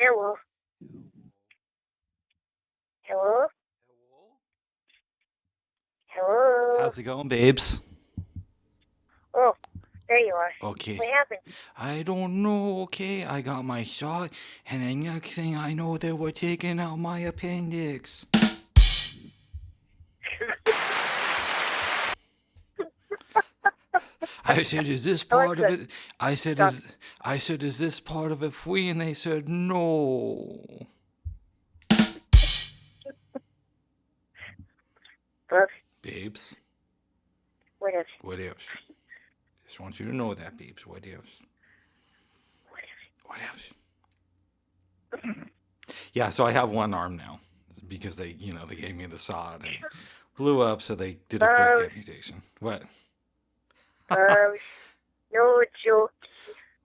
Hello. Hello. Hello. How's it going, babes? Oh, there you are. Okay. What happened? I don't know. Okay, I got my shot, and the next thing I know, they were taking out my appendix. I said, "Is this part of Alexa, it?" I said, stop. "Is this part of it free?" And they said, "No." Books. Babes, What else? what else? Just want you to know that, babes. What else? What What else? else? Yeah, so I have one arm now because they gave me the sod and blew up, so they did a quick Bubs. amputation. What? Bubs. No joke.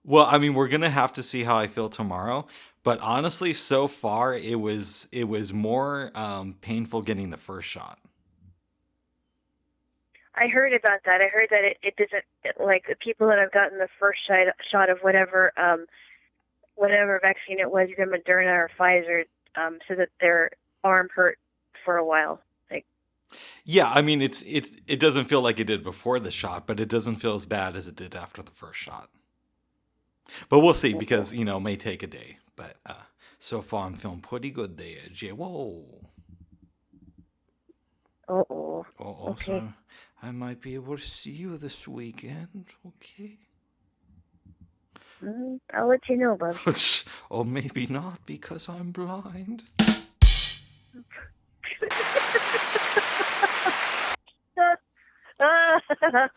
Well, I mean, we're gonna have to see how I feel tomorrow. But honestly, so far it was more painful getting the first shot. I heard about that. I heard that it doesn't, like, the people that have gotten the first shot of whatever vaccine it was, either Moderna or Pfizer, so that their arm hurt for a while. Like, Yeah, I mean, it doesn't feel like it did before the shot, but it doesn't feel as bad as it did after the first shot. But we'll see uh-oh. because it may take a day. But so far I'm feeling pretty good there, Jay. Whoa. Uh-oh. Oh, Okay. so I might be able to see you this weekend. Okay. I'll let you know, Bubs. Or maybe not because I'm blind.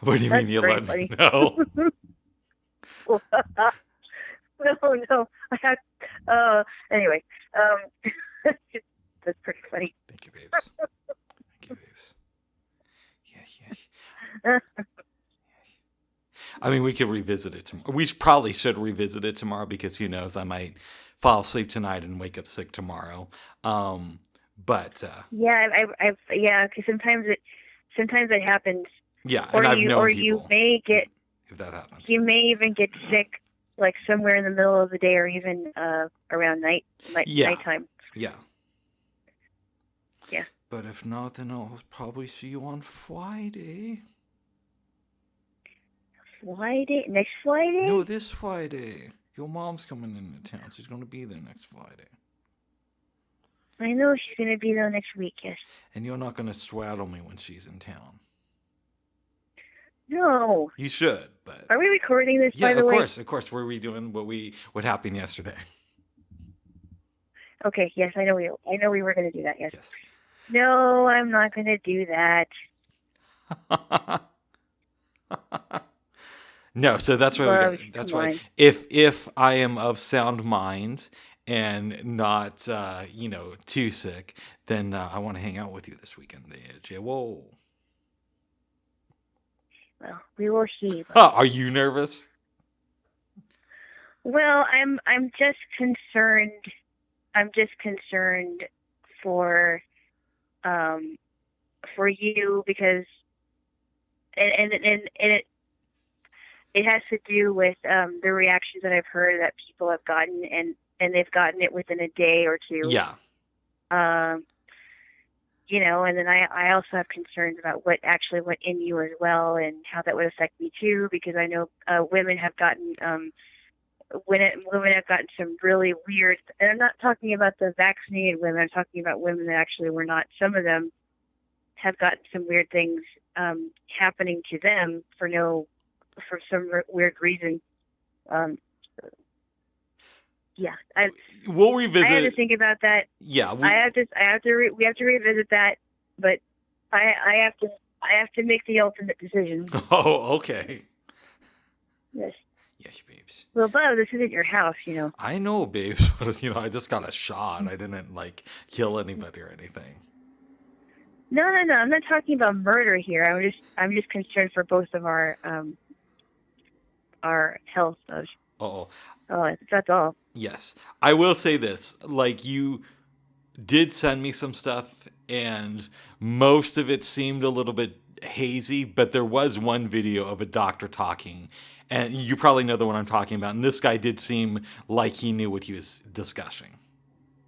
What do you mean That's you very let me funny. know? No, I have. Anyway, that's pretty funny. Thank you, babes. Thank you, babes. Yes, yes. I mean, we could revisit it tomorrow. We probably should revisit it tomorrow because who knows? I might fall asleep tonight and wake up sick tomorrow. But Yeah, yeah, because sometimes it happens, yeah, and or I've known you people may get, if that happens. you may even get sick, like somewhere in the middle of the day, or even around Yeah, nighttime. yeah. Yeah. But if not, then I'll probably see you on Friday. Friday, next Friday? No, this Friday. Your mom's coming into town. She's going to be there next Friday. I know she's gonna be there next week. Yes. And you're not going to swaddle me when she's in town. No. You should, but Are we recording this, yeah, by the of way? course, of course. We're redoing what happened yesterday. Okay. Yes, I know we were gonna do that. Yes. Yes. No, I'm not gonna do that. No, so that's why we got. Bubs, That's come why on. if I am of sound mind and not too sick, then I want to hang out with you this weekend, Jay. Whoa. Well, we will see, Bubs. Are you nervous? Well, I'm just concerned. I'm just concerned for um for you, because and it has to do with the reactions that I've heard that people have gotten, and they've gotten it within a day or two. Yeah. Um, and then I also have concerns about what actually went in you as well, and how that would affect me too, because I know women have gotten women have gotten some really weird, and I'm not talking about the vaccinated women, I'm talking about women that actually were not. Some of them have gotten some weird things happening to them for some weird reason. Um, yeah, We'll I have to revisit. think about that. Yeah, we. We have to revisit that, but I have to make the ultimate decision. Oh, okay. Yes. Yes, babes. Well, Bo, this isn't your house. I know, babes. But I just got a shot. I didn't kill anybody or anything. No, no, no. I'm not talking about murder here. I'm just concerned for both of our health. Oh, Oh, that's all. yes. I will say this: you did send me some stuff, and most of it seemed a little bit hazy, but there was one video of a doctor talking, And you probably know the one I'm talking about. And this guy did seem like he knew what he was discussing.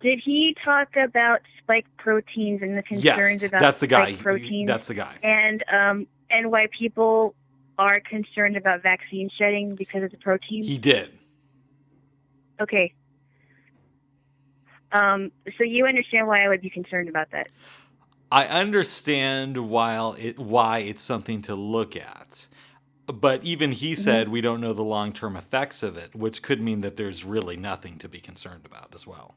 Did he talk about spike proteins and the Yes, concerns about that's the guy. spike proteins That's the guy. and why people are concerned about vaccine shedding because of the proteins? He did. Okay. So you understand why I would be concerned about that? I understand why it's something to look at. But even he Hmm. said we don't know the long term effects of it, which could mean that there's really nothing to be concerned about as well.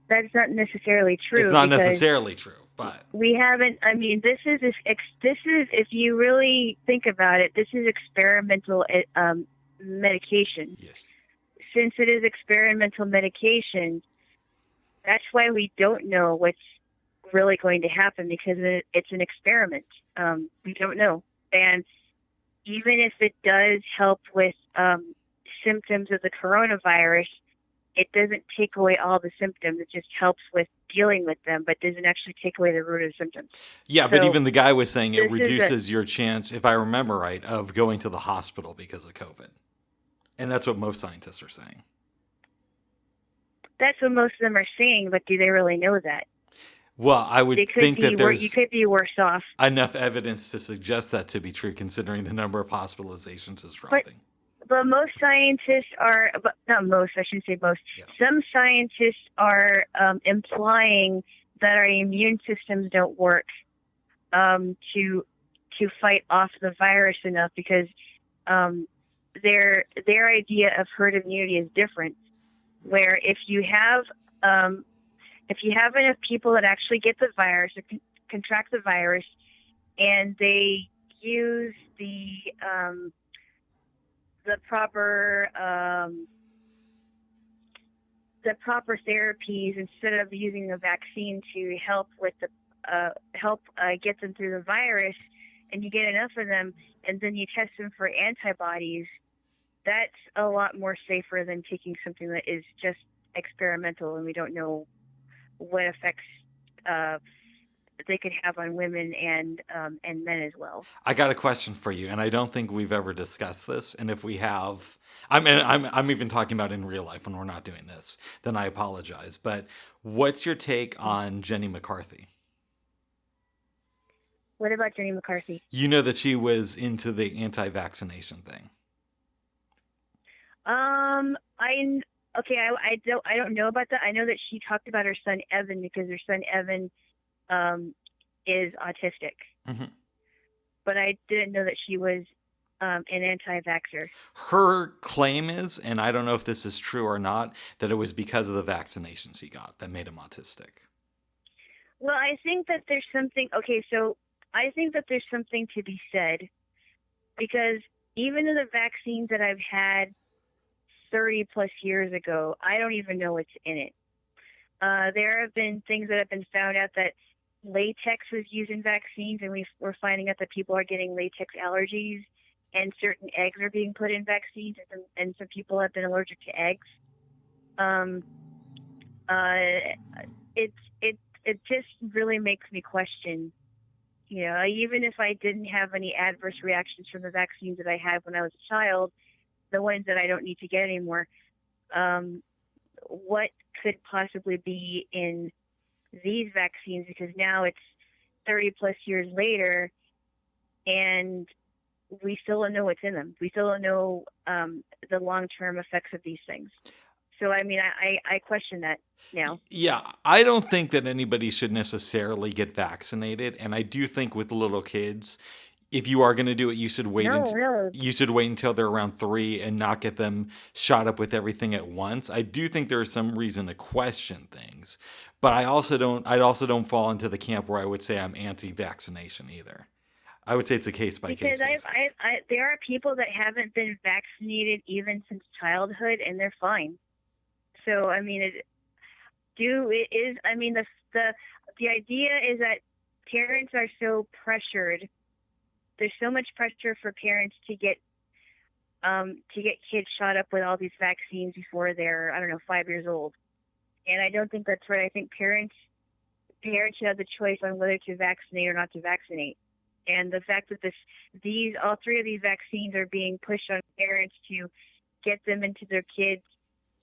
That's not necessarily It's true not because necessarily true, but we haven't. I mean, this is if you really think about it, this is experimental medication. yes. Since it is experimental medication, that's why we don't know what's really going to happen because it's an experiment. We don't know, and even if it does help with symptoms of the coronavirus, it doesn't take away all the symptoms. It just helps with dealing with them, but doesn't actually take away the root of the symptoms. Yeah, but So even the guy was saying it this is a reduces your chance, if I remember right, of going to the hospital because of COVID. And that's what most scientists are saying. that's what most of them are saying, but do they really know that? Well, I would They could think be that you there's could be worse off. enough evidence to suggest that to be true, considering the number of hospitalizations is But dropping. but most scientists are, but not most, I shouldn't say most. Yeah. Some scientists are implying that our immune systems don't work to fight off the virus enough because um, their idea of herd immunity is different. Where um, if you have enough people that actually get the virus or contract the virus, and they use the proper the proper therapies instead of using the vaccine to help with the help get them through the virus, and you get enough of them, and then you test them for antibodies. That's a lot more safer than taking something that is just experimental and we don't know what effects uh, they could have on women and men as well. I got a question for you, and I don't think we've ever discussed this. And if we have, I'm even talking about in real life when we're not doing this, then I apologize. But what's your take on Jenny McCarthy? What about Jenny McCarthy? You know that she was into the anti-vaccination thing. I okay. I don't know about that. I know that she talked about her son Evan because her son Evan um is autistic, Hmm. but I didn't know that she was an anti-vaxxer. Her claim is, and I don't know if this is true or not, that it was because of the vaccinations he got that made him autistic. Well, I think that there's something. Okay, so I think that there's something to be said because even in the vaccines that I've had 30 plus years ago, I don't even know what's in it. There have been things that have been found out that latex was used in vaccines, and we're finding out that people are getting latex allergies, and certain eggs are being put in vaccines, and some people have been allergic to eggs. Um, uh, it just really makes me question. Even if I didn't have any adverse reactions from the vaccines that I had when I was a child, the ones that I don't need to get anymore, um, what could possibly be in these vaccines? Because now it's 30 plus years later, and we still don't know what's in them. We still don't know the long term effects of these things. So, I mean, I question that now. Yeah, I don't think that anybody should necessarily get vaccinated, and I do think with little kids, if you are going to do it, No, no, you should wait until they're around 3 and not get them shot up with everything at once. I do think there is some reason to question things, but I also don't fall into the camp where I would say I'm anti-vaccination either. I would say it's a case by because case basis. there are people that haven't been vaccinated even since childhood, and they're fine. So, I mean, it is. I mean, the the idea is that parents are so pressured. There's so much pressure for parents to get kids shot up with all these vaccines before they're, I don't know, 5 years old. And I don't think that's right. I think parents should have the choice on whether to vaccinate or not to vaccinate. And the fact that all three of these vaccines are being pushed on parents to get them into their kids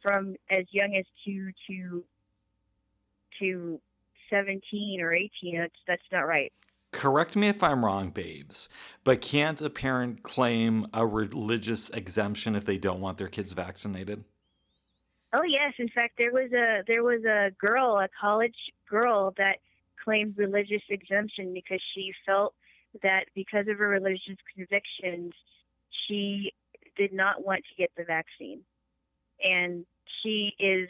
from as young as 2 to 17 or 18. That's not right. Correct me if I'm wrong, babes, but can't a parent claim a religious exemption if they don't want their kids vaccinated? Oh yes, in fact, there was a girl, a college girl, that claimed religious exemption because she felt that because of her religious convictions, she did not want to get the vaccine. And she is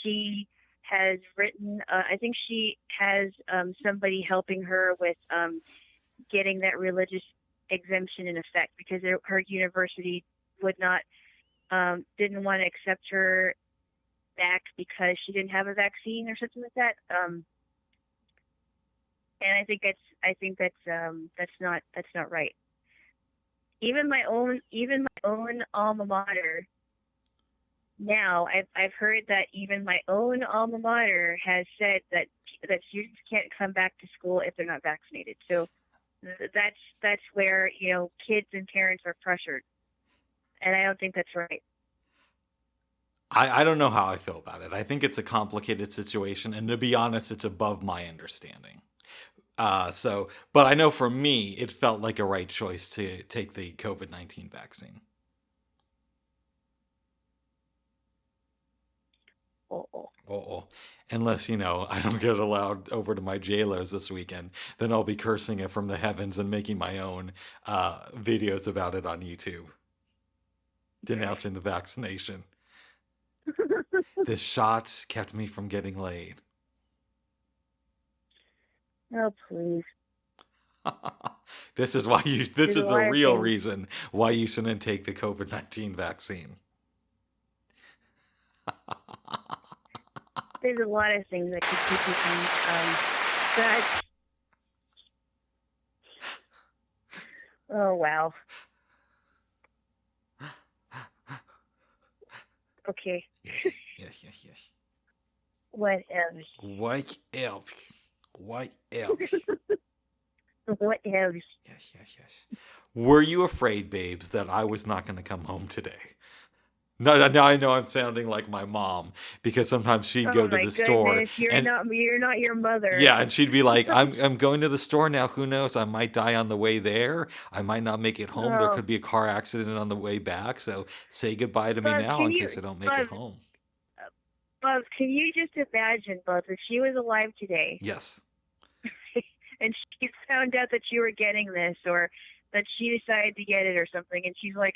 she has written. I think she has somebody helping her with getting that religious exemption in effect because her university would not didn't want to accept her back because she didn't have a vaccine or something like that. And I think that's right. Even my own alma mater. Now I've heard that even my own alma mater has said that students can't come back to school if they're not vaccinated. So that's where kids and parents are pressured, and I don't think that's right. I don't know how I feel about it. I think it's a complicated situation, and to be honest, it's above my understanding. But I know for me, it felt like a right choice to take the COVID-19 vaccine. Oh, Oh, unless I don't get allowed over to my JLo's this weekend, then I'll be cursing it from the heavens and making my own videos about it on YouTube, denouncing the vaccination. This shot kept me from getting laid. oh, please. This is why you. This There's a is the lot of real things. reason why you shouldn't take the COVID-19 vaccine. There's a lot of things that could keep you from that. Oh wow. Okay. Yes, yes, yes, yes. What else? What else? What else? What else? Yes, yes, yes. Were you afraid, babes, that I was not going to come home today? No, now I know I'm sounding like my mom because sometimes she'd Oh go to my the store goodness, you're and not you're not your mother. yeah, and she'd be like, I'm going to the store now. Who knows? I might die on the way there. I might not make it home. There Oh, could be a car accident on the way back. So say goodbye to me Bubs, now in case I don't make it Bubs, home. Bubs, can you just imagine, Bubs, if she was alive today Yes. and she found out that you were getting this, or that she decided to get it or something, and she's like,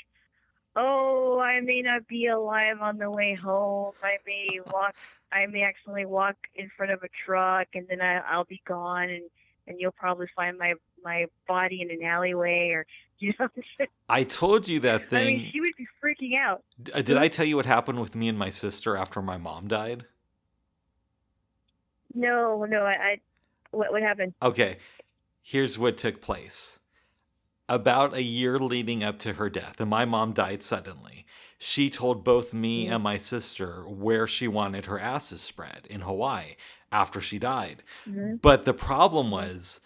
"Oh, I may not be alive on the way home. I may accidentally walk in front of a truck, and then I'll be gone, and you'll probably find my body in an alleyway, or you know." I told you that I mean, thing. she would be freaking out. Did Hmm? I tell you what happened with me and my sister after my mom died? No, no. What happened? Okay, here's what took place. About a year leading up to her death, and my mom died suddenly, she told both me Mm-hmm. and my sister where she wanted her ashes spread in Hawaii after she died. Mm-hmm. But the problem Mm-hmm. was,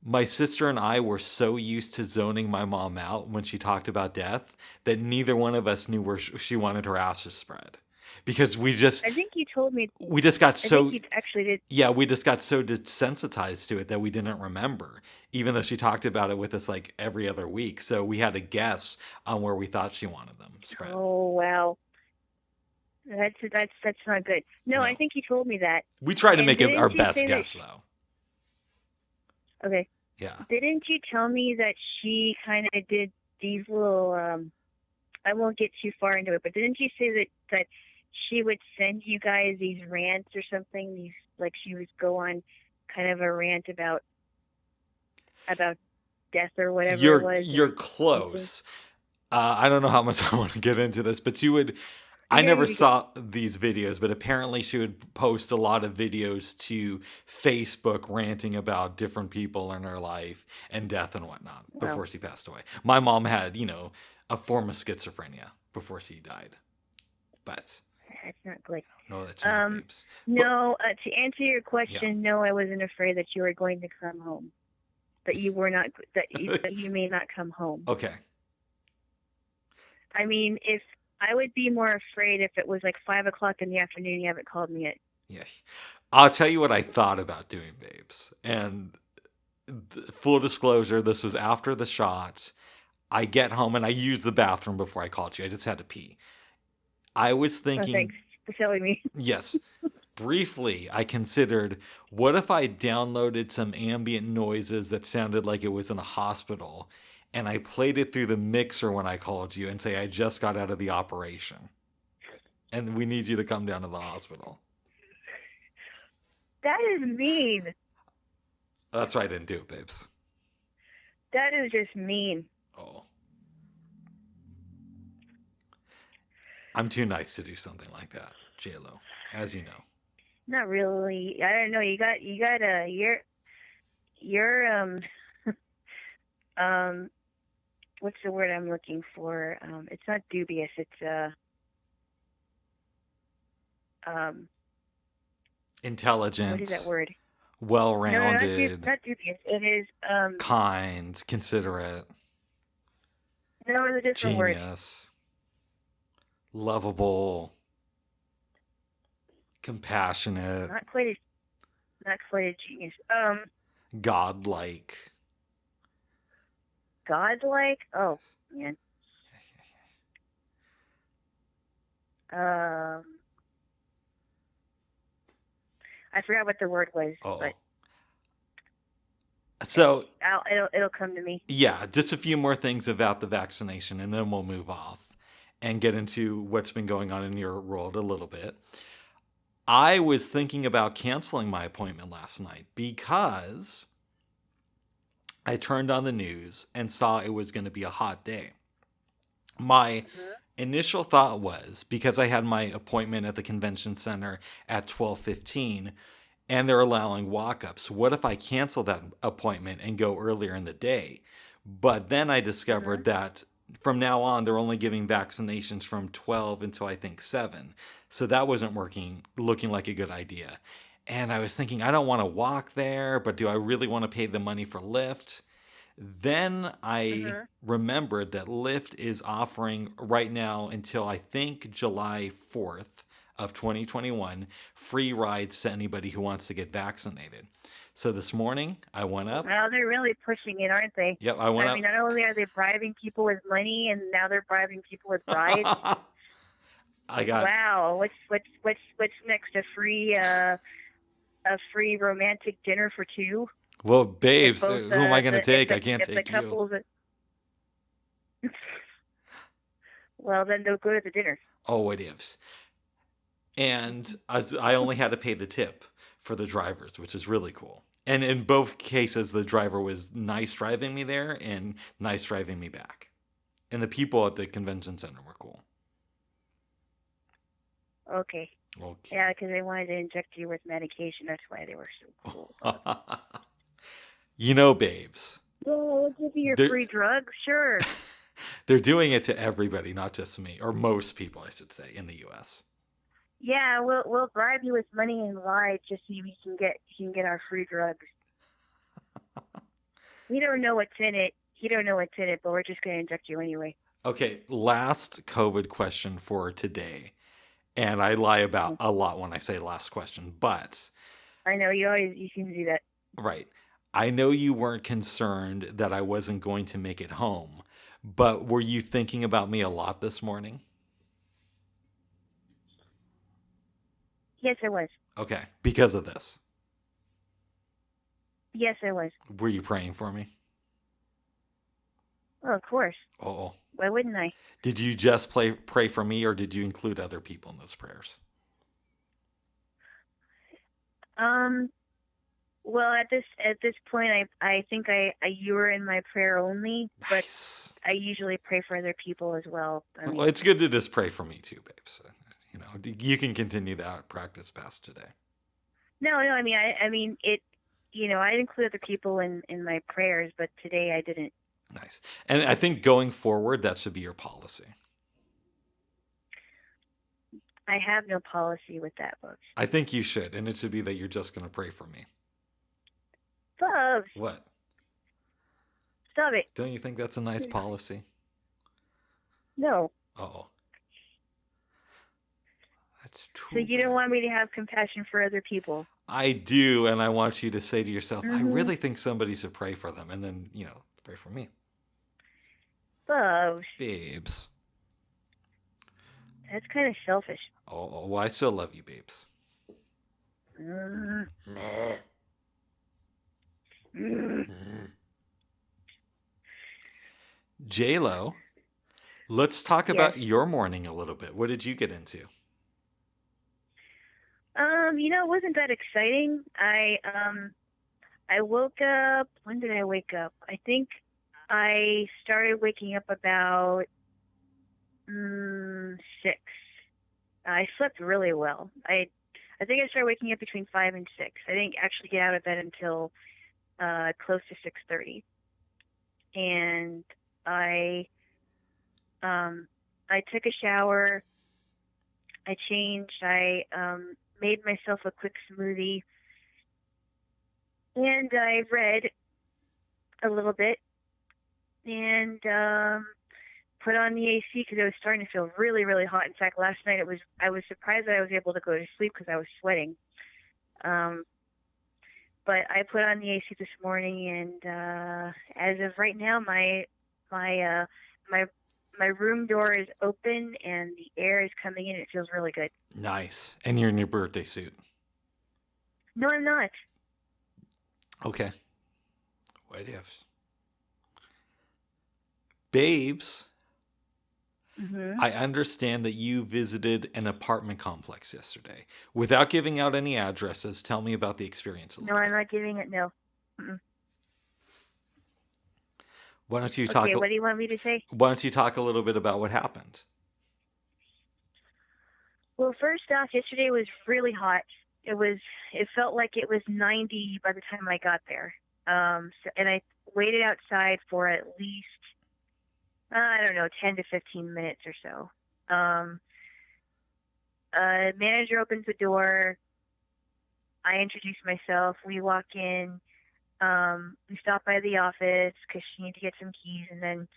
my sister and I were so used to zoning my mom out when she talked about death that neither one of us knew where she wanted her ashes spread. Because I think you told me. we just got I think so you actually did. yeah, we just got so desensitized to it that we didn't remember, even though she talked about it with us like every other week. So we had to guess on where we thought she wanted them spread. Oh wow, that's not good. No, I No, think you told me that. we tried to And make it our didn't you best say that? guess, though. Okay, Yeah. didn't you tell me that she kind of did these little? I won't get too far into it, but didn't you say that she would send you guys these rants or something? These, like, she would go on kind of a rant about death or whatever it was, You're and something. close. I don't know how much I want to get into this, but you would. I Yeah, never you. saw these videos, but apparently she would post a lot of videos to Facebook ranting about different people in her life and death and whatnot Oh, before she passed away. My mom had, a form of schizophrenia before she died. But that's not good. no, that's not, Um, babes. But no. To answer your yeah, question, no, I wasn't afraid that you were going to come home. that you were not that you may not come home. Okay. I mean, if I would be more afraid if it was like 5 o'clock in the afternoon, you haven't called me yet. Yes. I'll tell you what I thought about doing, babes. And full disclosure, this was after the shots. I get home and I used the bathroom before I called you. I just had to pee. I was Oh, thinking, thanks for telling me. yes, briefly, I considered what if I downloaded some ambient noises that sounded like it was in a hospital and I played it through the mixer when I called you and say I just got out of the operation and we need you to come down to the hospital. That is mean. That's why I didn't do it, babes. That is just mean. Oh. I'm too nice to do something like that, JLo, as you know. Not really. I don't know. You got you're um what's the word I'm looking for? It's not dubious. It's um what is that Intelligent, word? well No, no, rounded, not dubious. It is kind, considerate, no, it's a different word. genius, lovable, compassionate, Not quite as not quite a genius. godlike. Godlike. Oh man. Yes, yes, yes. Um, I forgot what the word was, Oh. but So, it'll come to me. yeah, just a few more things about the vaccination and then we'll move off and get into what's been going on in your world a little bit. I was thinking about canceling my appointment last night because I turned on the news and saw it was going to be a hot day. My Hmm. initial thought was because I had my appointment at the convention center at 12:15 and they're allowing walk-ups. What if I cancel that appointment and go earlier in the day? But then I Hmm. discovered that from now on they're only giving vaccinations from 12 until I think 7. So that wasn't looking like a good idea. And I was thinking I don't want to walk there, but do I really want to pay the money for Lyft? Then I Hmm. remembered that Lyft is offering right now until I think July 4th of 2021 free rides to anybody who wants to get vaccinated. So this morning I went up. Well, they're really pushing it, aren't they? Yep, I went I mean, up. not only are they bribing people with money, and now they're bribing people with rides. I Like, got, wow, what's next? A free romantic dinner for two well, if babes, both who am I going to the take? I can't if the take you. couples. Well, then they'll go to the dinner. Oh, what ifs. And I only had to pay the tip for the drivers, which is really cool. And in both cases, the driver was nice driving me there and nice driving me back. And the people at the convention center were cool. Okay. Okay. Yeah, because they wanted to inject you with medication. That's why they were so cool about it. You know, babes, Oh, we'll give you your they're free drug. Sure. they're doing it to everybody, not just me, or most people, I should say, in the U.S. Yeah, we'll bribe you with money and rides just so you can get our free drugs. We don't know what's in it. You don't know what's in it, but we're just gonna inject you anyway. Okay, last COVID question for today. And I lie about a lot when I say last question, but I know you seem to do that. right. I know you weren't concerned that I wasn't going to make it home, but were you thinking about me a lot this morning? Yes, I was. Okay, because of this. Yes, I was. Were you praying for me? Oh, of course. Oh. Why wouldn't I? Did you just pray for me or did you include other people in those prayers? Um. Well, at this point, I think you were in my prayer only, but Nice. I usually pray for other people as well. I Well, mean, it's good to just pray for me too, babe. So, you know, you can continue that practice past today. no, no. I mean it. You know, I include other people in my prayers, but today I didn't. Nice. And I think going forward, that should be your policy. I have no policy with that, Bubs. I think you should. And it should be that you're just going to pray for me. Bubs, What? Stop it. Don't you think that's a nice policy? No. Oh, that's So too you don't bad. want me to have compassion for other people. I do, and I want you to say to yourself, I Mm-hmm. really think somebody should pray for them, and then, pray for me. Oh, Babes. that's kind of selfish. Oh, I still love you, babes. Mm, mm. J-Lo, let's talk Yes. about your morning a little bit. What did you get into? It wasn't that exciting. I woke up. When did I wake up? I think I started waking up about 6. I slept really well. I think I started waking up between 5 and 6. I didn't actually get out of bed until close to 6:30, and I I took a shower. I changed. I made myself a quick smoothie, and I read a little bit, and put on the AC because it was starting to feel really, really hot. In fact, last night I was surprised that I was able to go to sleep because I was sweating. Um, but I put on the AC this morning, and as of right now, my my my room door is open and the air is coming in. It feels really good. Nice. And you're in your birthday suit. No, I'm not. Okay. What ifs? Babes, Hmm. I understand that you visited an apartment complex yesterday. Without giving out any addresses, tell me about the experience a No, little I'm bit. not giving it. No. Mm-mm. Why don't you talk Okay, what do you want me to say? why don't you talk a little bit about what happened? Well, first off, yesterday was really hot. It was. It felt like it was 90 by the time I got there. And I waited outside for at least I don't know, 10 to 15 minutes or so. Manager opens the door. I introduce myself. We walk in. We stop by the office because she needed to get some keys, and then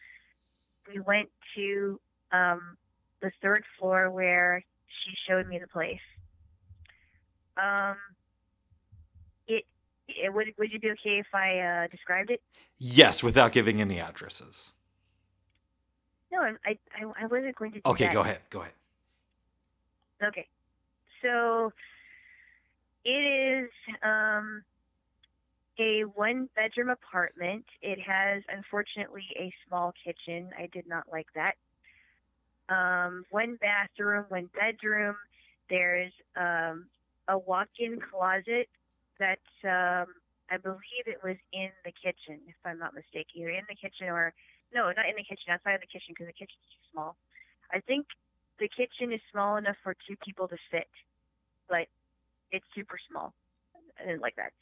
we went to the third floor where she showed me the place. Um, would you be okay if I described it? Yes, without giving any addresses. No, I wasn't going to do Okay, that. go ahead. Go ahead. Okay, so it is a one-bedroom apartment. It has, unfortunately, a small kitchen. I did not like that. One bathroom, one bedroom. There's a walk-in closet that I believe it was in the kitchen, if I'm not mistaken. Either in the kitchen or, no, not in the kitchen, outside of the kitchen because the kitchen's too small. I think the kitchen is small enough for 2 people to sit, but it's super small. I didn't like that.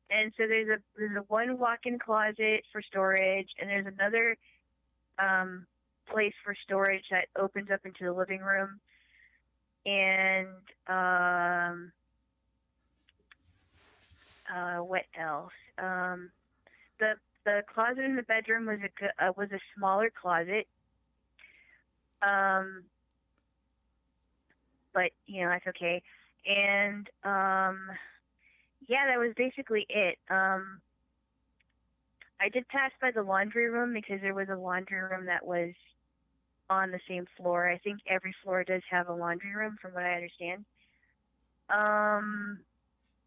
And so there's a one walk-in closet for storage, and there's another um, place for storage that opens up into the living room. And what else? The the closet in the bedroom was a smaller closet. Um, but that's okay. And yeah, that was basically it. I did pass by the laundry room because there was a laundry room that was on the same floor. I think every floor does have a laundry room, from what I understand. Um,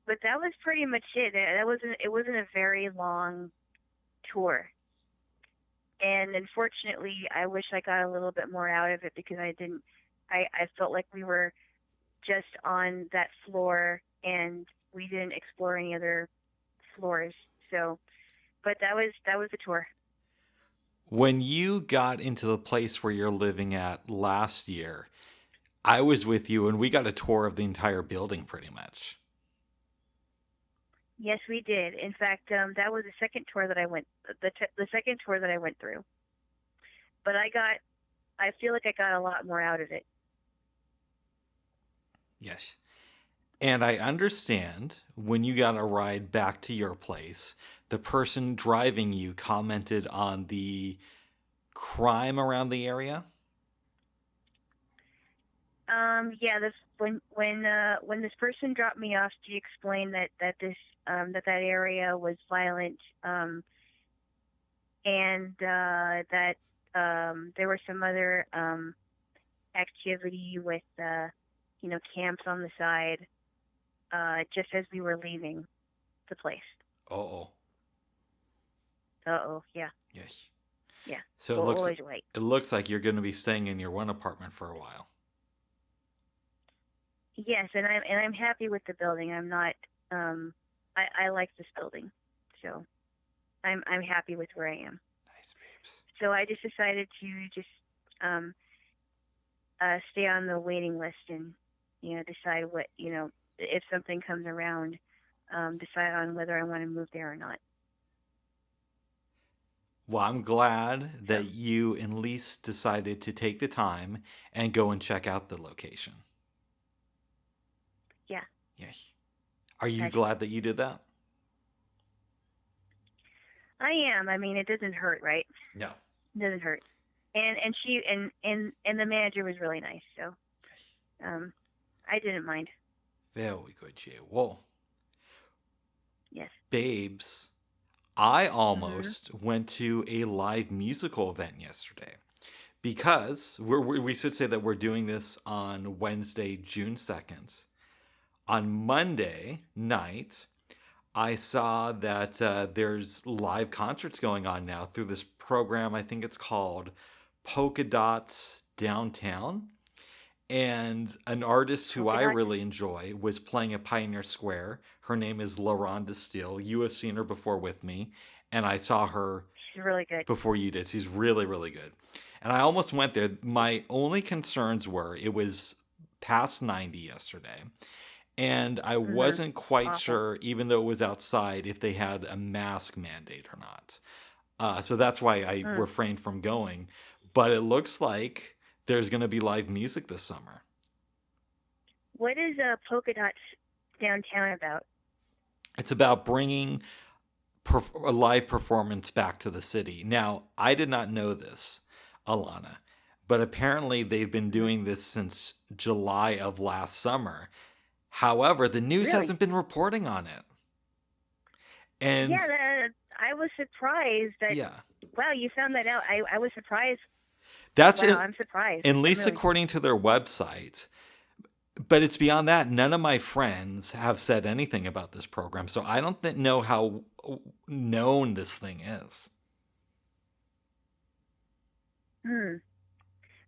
but that was pretty much it. It wasn't a very long tour, and unfortunately, I wish I got a little bit more out of it because I didn't. I felt like we were just on that floor and we didn't explore any other floors. So, but that was the tour. When you got into the place where you're living at last year, I was with you and we got a tour of the entire building pretty much. Yes, we did. In fact, that was the second tour that I went. The second tour that I went through. But I feel like I got a lot more out of it. Yes. And I understand when you got a ride back to your place the person driving you commented on the crime around the area? Yeah, this when this person dropped me off, she explained that area was violent, and that there were some other activity with camps on the side, just as we were leaving the place. Oh, Uh-oh, yeah, yes. yeah. So We'll always wait. it looks like you're going to be staying in your one apartment for a while. Yes, and I'm happy with the building. I'm not. I like this building, so I'm happy with where I am. Nice, babes. So I just decided to just um, stay on the waiting list and decide what if something comes around, decide on whether I want to move there or not. Well, I'm glad So that you at least decided to take the time and go and check out the location. yeah, Yes. Are you I did. glad that you did that? I am. I mean, it doesn't hurt, right? No. It doesn't hurt. And she and the manager was really nice, so I didn't mind. Very good, Jay. Well, Yes. babes, I Mhm. almost went to a live musical event yesterday because we should say that we're doing this on Wednesday, June 2nd. On Monday night, I saw that there's live concerts going on now through this program. I think it's called Polka Dots Downtown. And an artist who Polka I dots. really enjoy was playing at Pioneer Square. Her name is LaRonda Steele. You have seen her before with me, and I saw her She's really good. before you did. She's really, really good. And I almost went there. My only concerns were it was past 90 yesterday. And I Mhm. wasn't quite Awful. sure, even though it was outside, if they had a mask mandate or not. So that's why I Mm. refrained from going. But it looks like there's going to be live music this summer. What is polka dots downtown about? It's about bringing a live performance back to the city. Now, I did not know this, Alana, but apparently they've been Mhm. doing this since July of last summer. However, the news Really? hasn't been reporting on it. And Yeah. I was surprised that. yeah, Wow, you found that out. I was surprised. that's Wow, it, I'm surprised. at I'm least really. according to their website. But it's beyond that. None of my friends have said anything about this program, so I don't know how known this thing is. Hmm.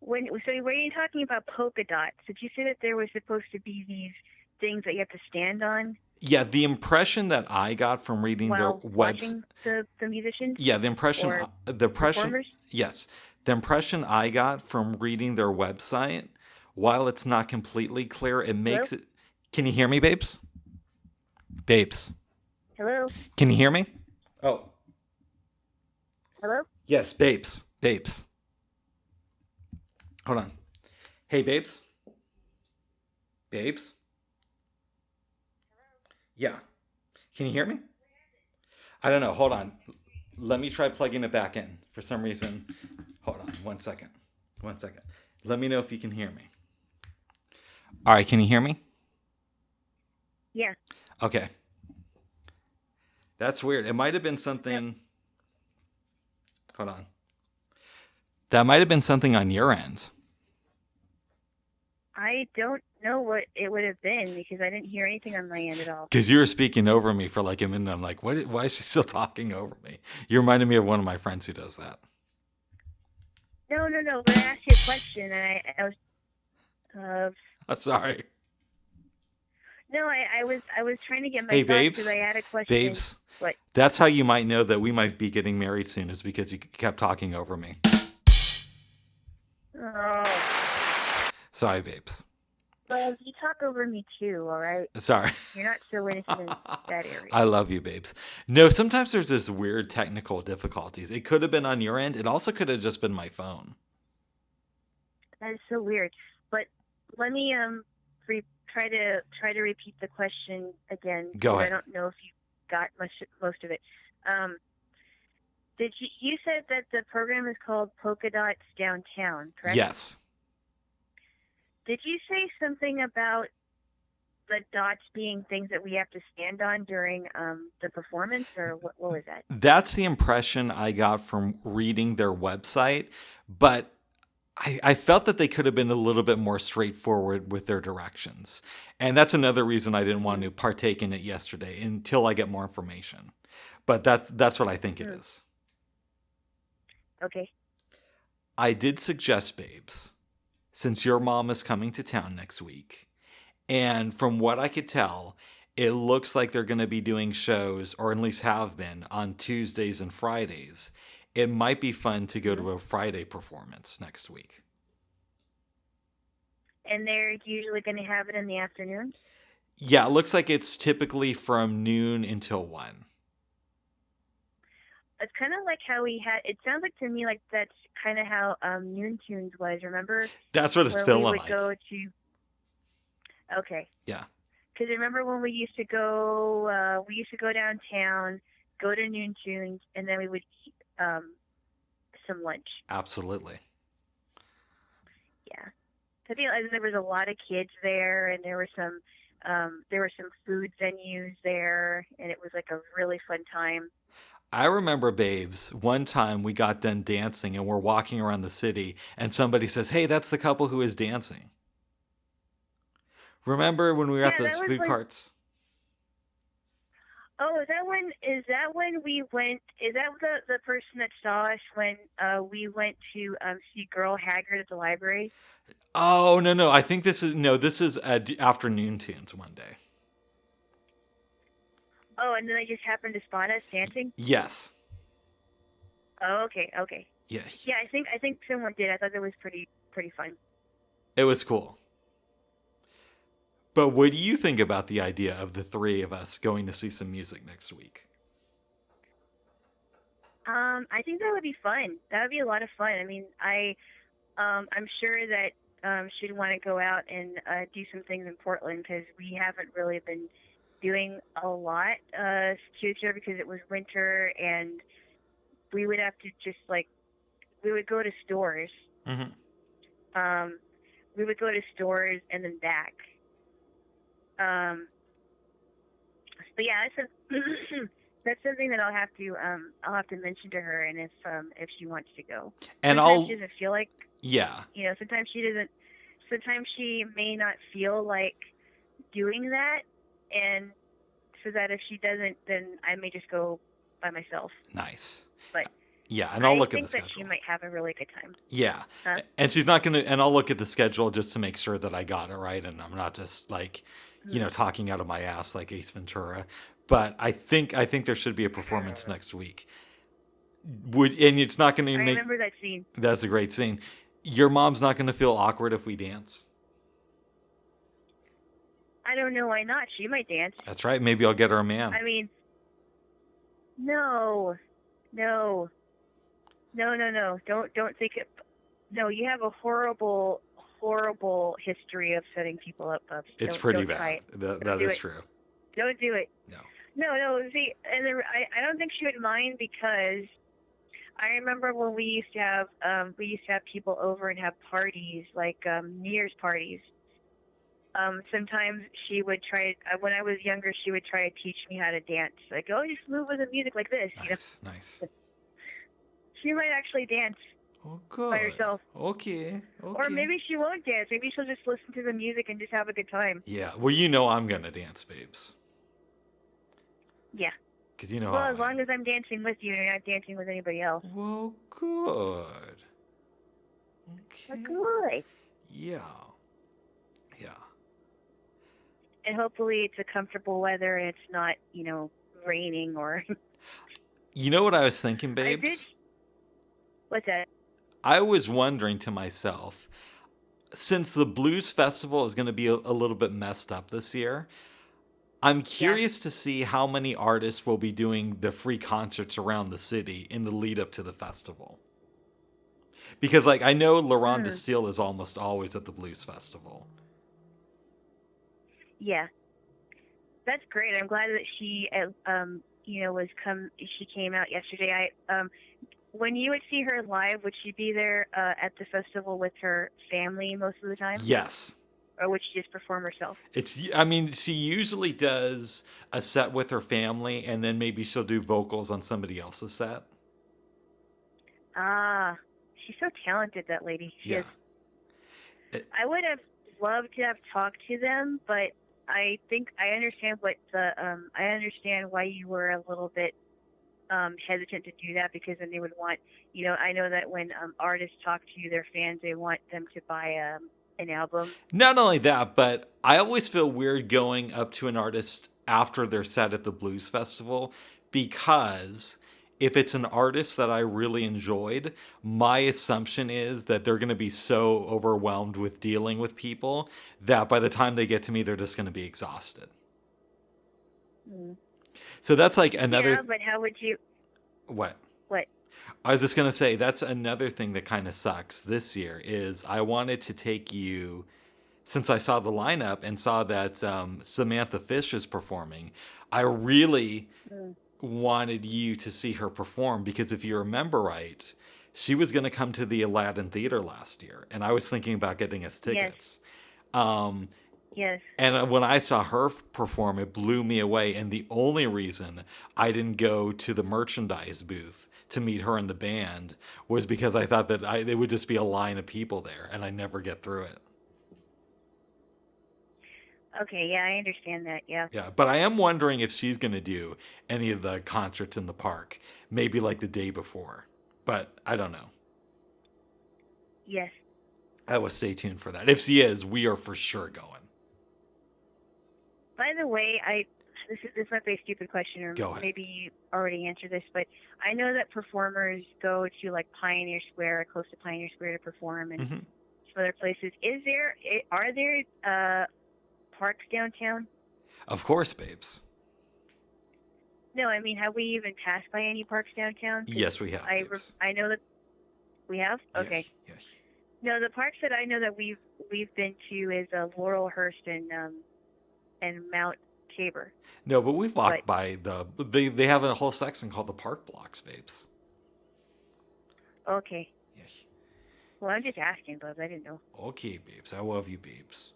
When you talking about polka dots, did you say that there was supposed to be these things that you have to stand on Yeah, the impression that I got from reading their while webs watching the musicians yeah, or the impression performers? yes, the impression I got from reading their website, while it's not completely clear, it Hello, makes it. Can you hear me, babes? Babes, hello, can you hear me? Oh, hello. yes, babes, babes. Hold on. Hey, babes, babes. Yeah, can you hear me? I don't know. Hold on. Let me try plugging it back in. For some reason, hold on. 1 second. 1 second. Let me know if you can hear me. All right, can you hear me? Yeah. Okay. That's weird. It might have been No, something. Hold on. That might have been something on your end. I don't know what it would have been because I didn't hear anything on my end at all. Because you were speaking over me for like a minute. I'm like, what? Why is she still talking over me? You reminded me of one of my friends who does that. No, no, no. But I asked you a question, and I was uh, I'm sorry. no, I was trying to get my Hey, thoughts because babes. I had a question. Babes. What? That's how you might know that we might be getting married soon, is because you kept talking over me. Oh, Sorry, babes. well, you talk over me too. All right. Sorry. You're not so innocent in that area. I love you, babes. No, sometimes there's this weird technical difficulties. It could have been on your end. It also could have just been my phone. That is so weird. But let me try to repeat the question again Go because I ahead. don't know if you got most of it. Um, you said that the program is called Polka Dots Downtown, correct? Yes. Did you say something about the dots being things that we have to stand on during the performance, or what was that? That's the impression I got from reading their website, but I felt that they could have been a little bit more straightforward with their directions. And that's another reason I didn't want Mm, to partake in it yesterday until I get more information. But that's what I think it mm, is. okay. I did suggest, babes, since your mom is coming to town next week, and from what I could tell, it looks like they're going to be doing shows, or at least have been, on Tuesdays and Fridays. It might be fun to go Mm. to a Friday performance next week. And they're usually going to have it in the afternoon. Yeah, it looks like it's typically from noon until 1. It's kind of like how we had. It sounds like to me like that's kind of how Noon Tunes was. Remember That's what it's where we feeling would like. go to? Okay, Yeah, because remember when we used to go downtown, go to Noon Tunes, and then we would eat some lunch. absolutely. Yeah, I feel like there was a lot of kids there, and there were some food venues there, and it was like a really fun time. I remember, babes, one time we got done dancing and we're walking around the city and somebody says, "Hey, that's the couple who is dancing." Remember when we were at Yeah, those that was food like. carts? Oh, is that when? Is that when we went? Is that the person that saw us when we went to see Girl Haggard at the library? Oh, no, no. I think this is, no, this is afternoon tunes one day. Oh, and then they just happened to spot us dancing. Yes. Oh, okay, okay. Yeah. Yeah, I think someone did. I thought it was pretty fun. It was cool. But what do you think about the idea of the three of us going to see some music next week? I think that would be fun. That would be a lot of fun. I mean, I'm sure that she'd want to go out and do some things in Portland because we haven't really been doing a lot future because it was winter and we would have to just like we would go to stores. Hmm. Um, we would go to stores and then back. Um, but yeah, that's something that I'll have to mention to her, and if she wants to go. And Sometimes she I'll, doesn't feel like yeah, sometimes she doesn't. Sometimes she may not feel like doing that, and so that if she doesn't, then I may just go by myself. nice. But Yeah, and I'll I look at the think that she schedule. might have a really good time. Yeah. Huh? And she's not going to, and I'll look at the schedule just to make sure that I got it right and I'm not just like, Hmm. talking out of my ass like Ace Ventura. But I think there should be a performance next week. And it's not going to I make, remember that scene. that's a great scene. Your mom's not going to feel awkward if we dance. I don't know why not. She might dance. That's right. Maybe I'll get her a man. I mean, no, no, no. Don't think it. No, you have a horrible history of setting people up. Bubs. It's pretty Don't try bad. it. That, Don't that do is it. true. Don't do it. No. No. See, and I don't think she would mind because I remember when we used to have people over and have parties like New Year's parties. Sometimes she would try. When I was younger, she would try to teach me how to dance. Like, oh, just move with the music like this. Nice. Nice. She might actually dance Oh, by good. herself. Okay. Or Okay. maybe she won't dance. Maybe she'll just listen to the music and just have a good time. Yeah. Well, I'm going to dance, babes. Yeah. Because you know Well, how as I long am. as I'm dancing with you and you're not dancing with anybody else. Well, good. Well, Okay. good. Yeah. Yeah. And hopefully it's a comfortable weather and it's not, raining or. You know what I was thinking, I did. babes? What's that? I was wondering to myself, since the Blues Festival is going to be a little bit messed up this year, I'm Yeah. curious to see how many artists will be doing the free concerts around the city in the lead up to the festival. Because, like, I know Laurent Hmm. Distille is almost always at the Blues Festival. Yeah. That's great. I'm glad that she, she came out yesterday. When you would see her live, would she be there at the festival with her family most of the time, Yes. or would she just perform herself? I mean, she usually does a set with her family, and then maybe she'll do vocals on somebody else's set. Ah, she's so talented, that lady. She Yeah. is. I would have loved to have talked to them, but I think I understand I understand why you were a little bit hesitant to do that, because then they would want, I know that when artists talk to their fans, they want them to buy an album. Not only that, but I always feel weird going up to an artist after they're set at the blues festival, because if it's an artist that I really enjoyed, my assumption is that they're going to be so overwhelmed with dealing with people that by the time they get to me, they're just going to be exhausted. Mm. So that's like another. Yeah, but how would you? What? What? I was just going to say that's another thing that kind of sucks this year is I wanted to take you, since I saw the lineup and saw that Samantha Fish is performing. I really Mm. wanted you to see her perform because if you remember right, she was going to come to the Aladdin Theater last year, and I was thinking about getting us Yes. tickets. Um, Yes. and when I saw her perform, it blew me away. And the only reason I didn't go to the merchandise booth to meet her and the band was because I thought that there would just be a line of people there, and I never get through it. Okay. Yeah, I understand that. Yeah. Yeah, but I am wondering if she's going to do any of the concerts in the park, maybe like the day before. But I don't know. Yes. I will stay tuned for that. If she is, we are for sure going. By the way, this might be a stupid question, or Go ahead. maybe you already answered this, but I know that performers go to like Pioneer Square, close to Pioneer Square, to perform, and some other places. Are there parks downtown? Of course, babes. No, I mean, have we even passed by any parks downtown? Yes, we have. Babes. I know that we have. Okay. Yes. No, the parks that I know that we've been to is Laurelhurst and Mount Tabor. No, but we've walked by they have a whole section called the park blocks, babes. Okay. Yes. Well, I'm just asking, Bubs. I didn't know. Okay, babes. I love you, babes.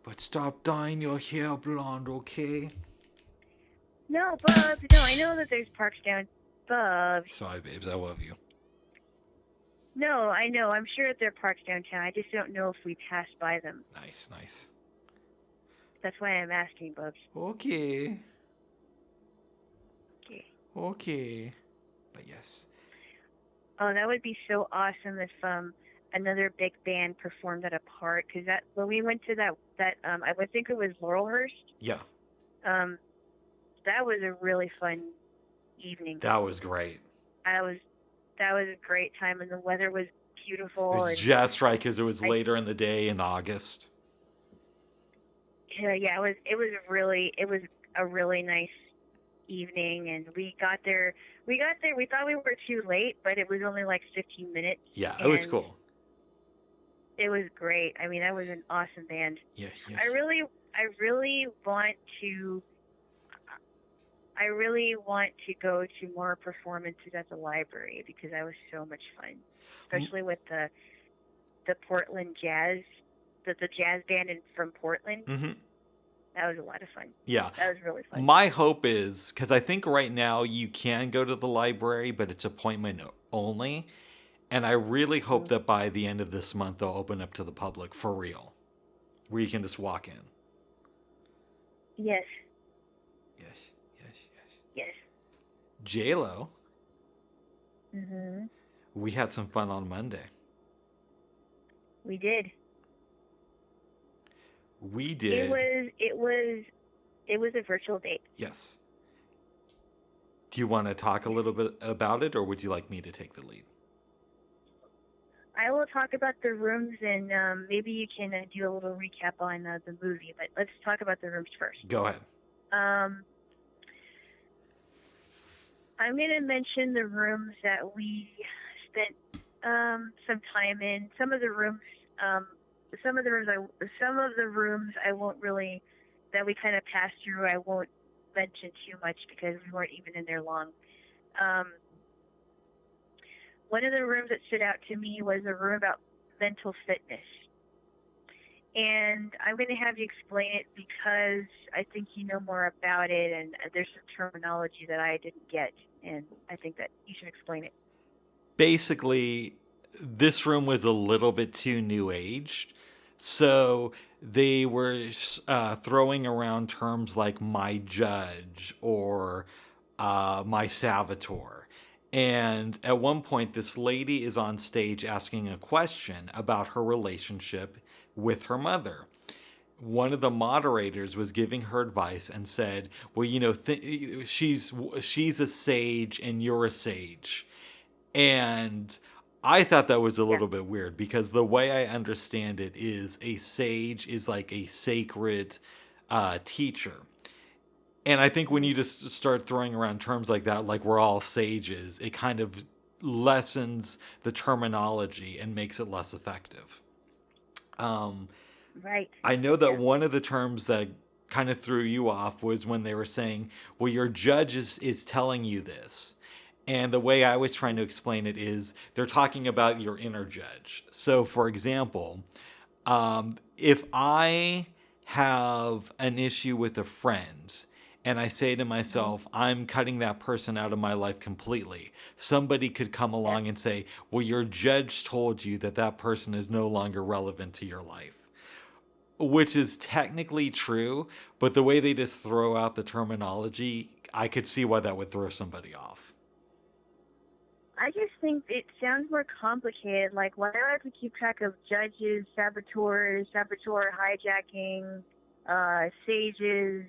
But stop dyeing your hair blonde, okay? No, Bubs. No, I know that there's parks down. Bubs. Sorry, babes. I love you. No, I know. I'm sure that there are parks downtown. I just don't know if we passed by them. Nice. That's why I'm asking, Bubs. Okay. Okay. But yes. Oh, that would be so awesome if another big band performed at a park. Because when we went to that I would think it was Laurelhurst. Yeah. That was a really fun evening. That was great. That was a great time, and the weather was beautiful. It was just right because it was later in the day in August. Yeah, it was a really nice evening, and we got there. We thought we were too late, but it was only like 15 minutes. Yeah, it was cool. It was great. I mean, that was an awesome band. Yes. I really want to go to more performances at the library because that was so much fun, especially with the Portland Jazz, the jazz band from Portland. Mm-hmm. That was a lot of fun. Yeah. That was really fun. My hope is, because I think right now you can go to the library, but it's appointment only. And I really hope that by the end of this month, they'll open up to the public for real, where you can just walk in. Yes. Yes. J-Lo. Mm-hmm. We had some fun on Monday. We did. We did. It was a virtual date. Yes. Do you want to talk a little bit about it, or would you like me to take the lead? I will talk about the rooms, and maybe you can do a little recap on the movie. But let's talk about the rooms first. Go ahead. I'm going to mention the rooms that we spent some time in. Some of the rooms I won't really, that we kind of passed through. I won't mention too much because we weren't even in there long. Um, One of the rooms that stood out to me was a room about mental fitness. And I'm going to have you explain it because I think you know more about it, and there's some terminology that I didn't get, and I think that you should explain it. Basically, this room was a little bit too new aged. So they were throwing around terms like my judge or my saboteur. And at one point, this lady is on stage asking a question about her relationship with her mother. One of the moderators was giving her advice and said, "Well, you know, she's a sage and you're a sage." And I thought that was a Yeah. little bit weird because the way I understand it is a sage is like a sacred teacher. And I think when Hmm. you just start throwing around terms like that, like we're all sages, it kind of lessens the terminology and makes it less effective. Um, Right. I know that Yeah. one of the terms that kind of threw you off was when they were saying, well, your judge is telling you this. And the way I was trying to explain it is they're talking about your inner judge. So, for example, if I have an issue with a friend and I say to Hmm. myself, I'm cutting that person out of my life completely, somebody could come Yeah. along and say, well, your judge told you that that person is no longer relevant to your life, which is technically true, but the way they just throw out the terminology, I could see why that would throw somebody off. I just think it sounds more complicated. Like, why do I have to keep track of judges, saboteurs, saboteur hijacking, sages?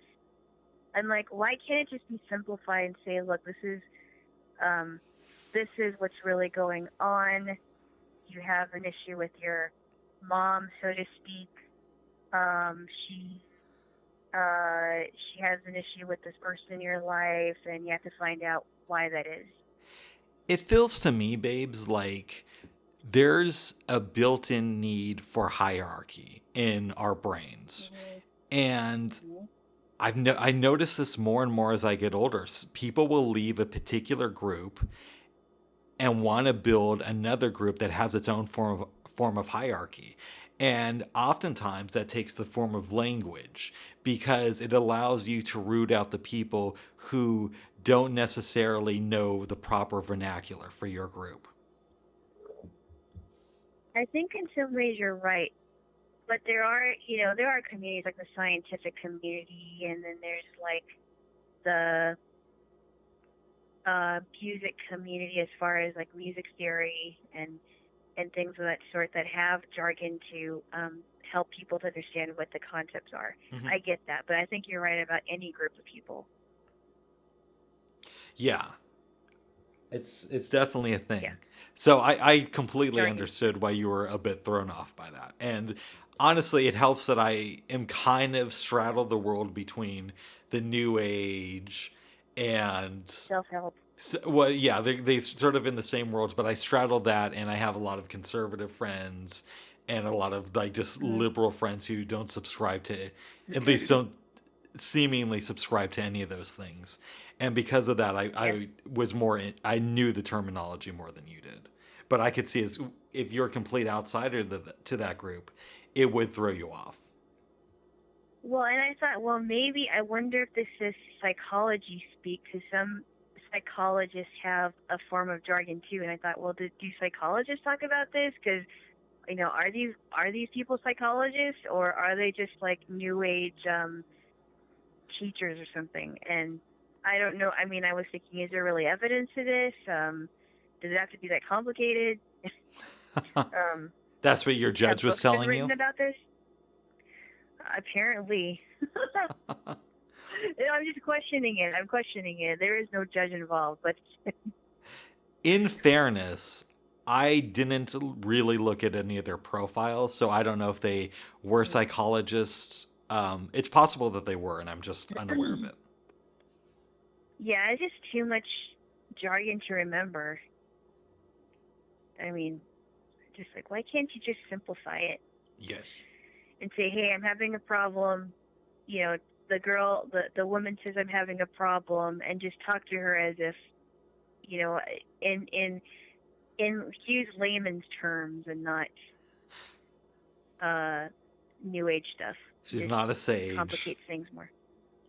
I'm like, why can't it just be simplified and say, look, um, this is what's really going on. You have an issue with your mom, so to speak. She she has an issue with this person in your life, and you have to find out why that is. It feels to me, babes, like there's a built in need for hierarchy in our brains. Mm-hmm. And Mm-hmm. I notice this more and more as I get older. People will leave a particular group and want to build another group that has its own form of hierarchy. And oftentimes that takes the form of language because it allows you to root out the people who don't necessarily know the proper vernacular for your group. I think in some ways you're right, but there are communities like the scientific community, and then there's like the music community as far as like music theory and things of that sort that have jargon to help people to understand what the concepts are. Mm-hmm. I get that, but I think you're right about any group of people. Yeah, it's definitely a Yeah, thing. So I completely jargon. understood why you were a bit thrown off by that. And honestly, it helps that I am kind of straddled the world between the new age and Self help. well, yeah, they sort of in the same worlds, but I straddle that, and I have a lot of conservative friends and a lot of like just Mm. liberal friends who don't subscribe to, at least don't seemingly subscribe to any of those things. And because of that, Yeah. I was more, I knew the terminology more than you did. But I could see as if you're a complete outsider to that group, it would throw you off. Well, and I thought, well, maybe I wonder if this is psychology speak, because some psychologists have a form of jargon too. And I thought, well, do psychologists talk about this? Because are these people psychologists, or are they just like new age teachers or something? And I don't know. I mean, I was thinking, is there really evidence to this? Does it have to be that complicated? um, That's what your have judge was books been telling you? written about this? Apparently. I'm just questioning it. I'm questioning it. There is no judge involved, but In fairness, I didn't really look at any of their profiles, so I don't know if they were psychologists. It's possible that they were, and I'm just unaware of it. yeah, it's just too much jargon to remember. I mean, just like, why can't you just simplify it Yes. and say, hey, I'm having a problem, you know, the woman says I'm having a problem, and just talk to her as if, you know, in in use layman's terms and not uh new age stuff. She's Just not a sage, complicates things more.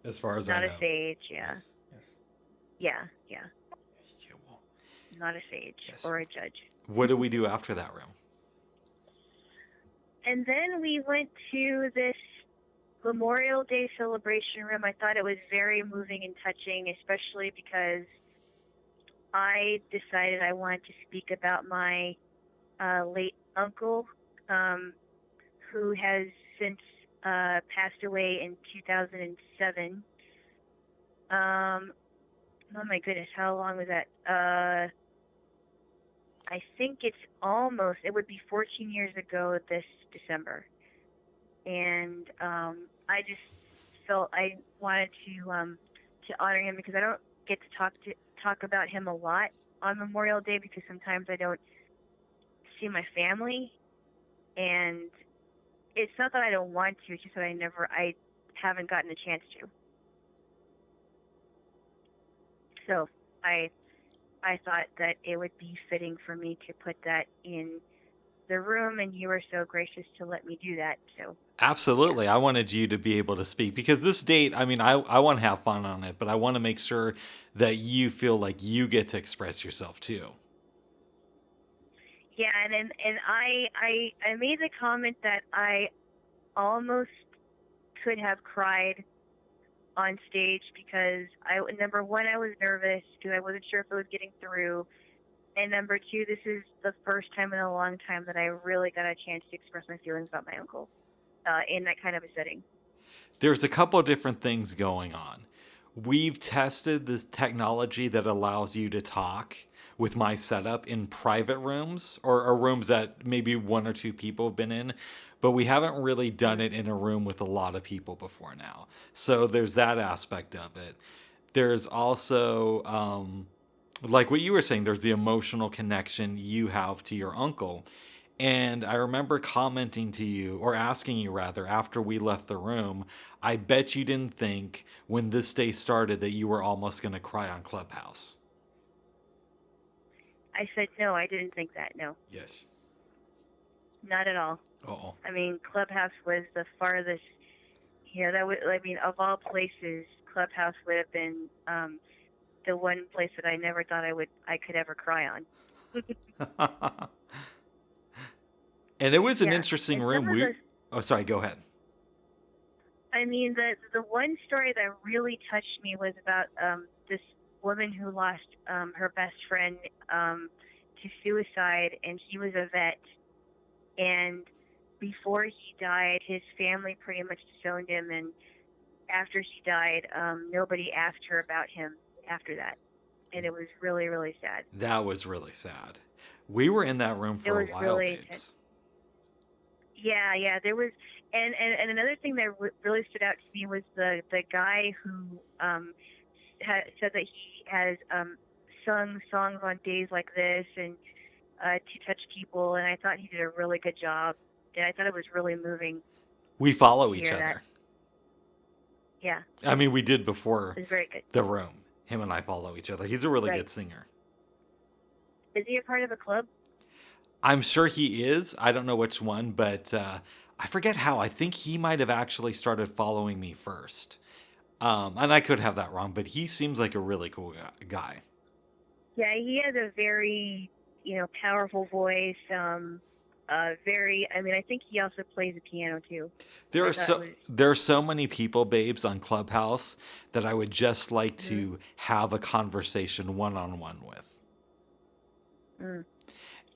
as far as I Not a know. sage, yeah. Yes, yes. Yeah, yeah. Yeah, well, Not a sage yes. or a judge. What do we do after that room? And then we went to this Memorial Day celebration room. I thought it was very moving and touching, especially because I decided I wanted to speak about my late uncle, um, who has since passed away in 2007. Oh my goodness, how long was that? I think it would be 14 years ago this December. And I just felt I wanted to honor him because I don't get to talk about him a lot on Memorial Day because sometimes I don't see my family, and it's not that I don't want to, it's just that I haven't gotten a chance to. So I I thought that it would be fitting for me to put that in the room, and you were so gracious to let me do that. So yeah. Absolutely. I wanted you to be able to speak because this date, I mean, I want to have fun on it, but I want to make sure that you feel like you get to express yourself too. Yeah, and I made the comment that I almost could have cried on stage because I number one I was nervous because I wasn't sure if it was getting through, and number two, this is the first time in a long time that I really got a chance to express my feelings about my uncle in that kind of a setting. There's a couple of different things going on. We've tested this technology that allows you to talk with my setup in private rooms or rooms that maybe one or two people have been in, but we haven't really done Mm. it in a room with a lot of people before now. So there's that aspect of it. There's also, like what you were saying, there's the emotional connection you have to your uncle. And I remember commenting to you, or asking you rather, after we left the room, I bet you didn't think when this day started that you were almost going to cry on Clubhouse. I said no, I didn't think that. No, Yes. not at all. Oh. I mean, Clubhouse was the farthest. You know, that would. I mean, of all places, Clubhouse would have been the one place that I never thought I could ever cry on. And it was an Yeah, interesting and some room. of the Oh, sorry, go ahead. I mean, the one story that really touched me was about this woman who lost her best friend to suicide, and he was a vet. And before he died, his family pretty much disowned him, and after he died, nobody asked her about him after that, and it was really, really sad. That was really sad. We were in that room It for a was while, really sad. babes. Yeah, yeah. There was, and another thing that really stood out to me was the guy who said that he has sung songs on days like this and to touch people, and I thought he did a really good job. And I thought it was really moving We follow to each hear that. other. Yeah, I mean, we did before it was very good. the room. Him and I follow each other. He's a really Right. good singer. Is he a part of a club? I'm sure he is. I don't know which one, but I forget how. I think he might have actually started following me first. And I could have that wrong, but he seems like a really cool guy. Yeah, he has a very, powerful voice. Very. I mean, I think he also plays the piano too. There I are thought it so was. there are so many people, babes, on Clubhouse that I would just like Mm, to have a conversation one on one with. mm,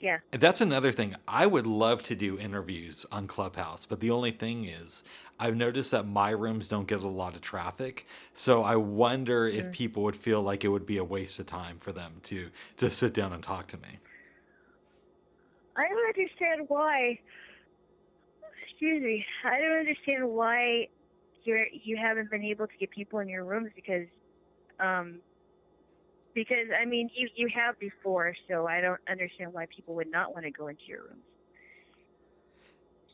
yeah. And that's another thing. I would love to do interviews on Clubhouse, but the only thing is, I've noticed that my rooms don't get a lot of traffic. So I wonder if Mm. people would feel like it would be a waste of time for them to sit down and talk to me. I don't understand why. Excuse me. I don't understand why you haven't been able to get people in your rooms um because I mean you have before, so I don't understand why people would not want to go into your rooms.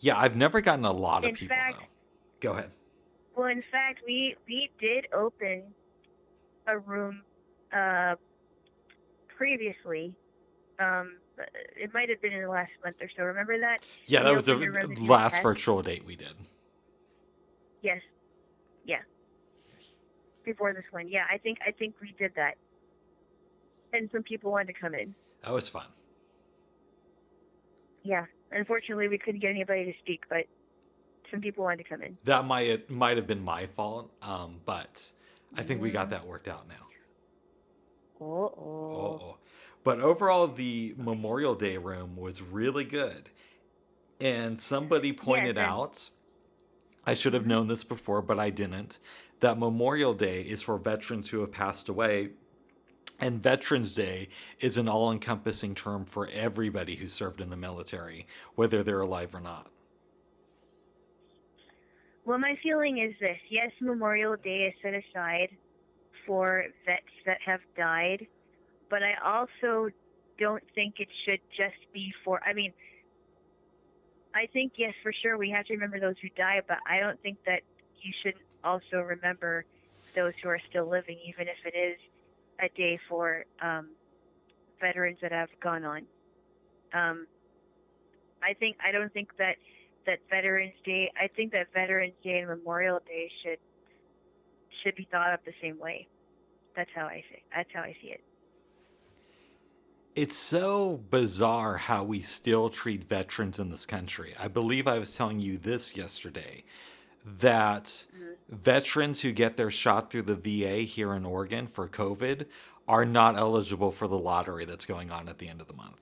Yeah, I've never gotten a lot of In people fact, though. Go ahead. Well, in fact, we did open a room uh, previously. It might have been in the last month or so. Remember that Yeah, that we was the opened a room to do a last test? virtual date we did. Yes, yeah, before this one. Yeah, I think we did that, and some people wanted to come in. That was fun. Yeah, unfortunately, we couldn't get anybody to speak, but some people wanted to come in. That might have been my fault, but I think we got Mm. that worked out now. Oh. Oh, but overall, the Memorial Day room was really good. And somebody Yes, pointed and out, I should have mhm. known this before, but I didn't, that Memorial Day is for veterans who have passed away. And Veterans Day is an all encompassing term for everybody who served in the military, whether they're alive or not. Well, my feeling is this: yes, Memorial Day is set aside for vets that have died, but I also don't think it should just be for. I mean, I think yes, for sure, we have to remember those who died, but I don't think that you shouldn't also remember those who are still living, even if it is a day for veterans that have gone on. Um, I don't think that Veterans Day. I think that Veterans Day and Memorial Day should be thought of the same way. That's how I see. That's how I see it. It's so bizarre how we still treat veterans in this country. I believe I was telling you this yesterday that Mm-hmm. veterans who get their shot through the VA here in Oregon for COVID are not eligible for the lottery that's going on at the end of the month.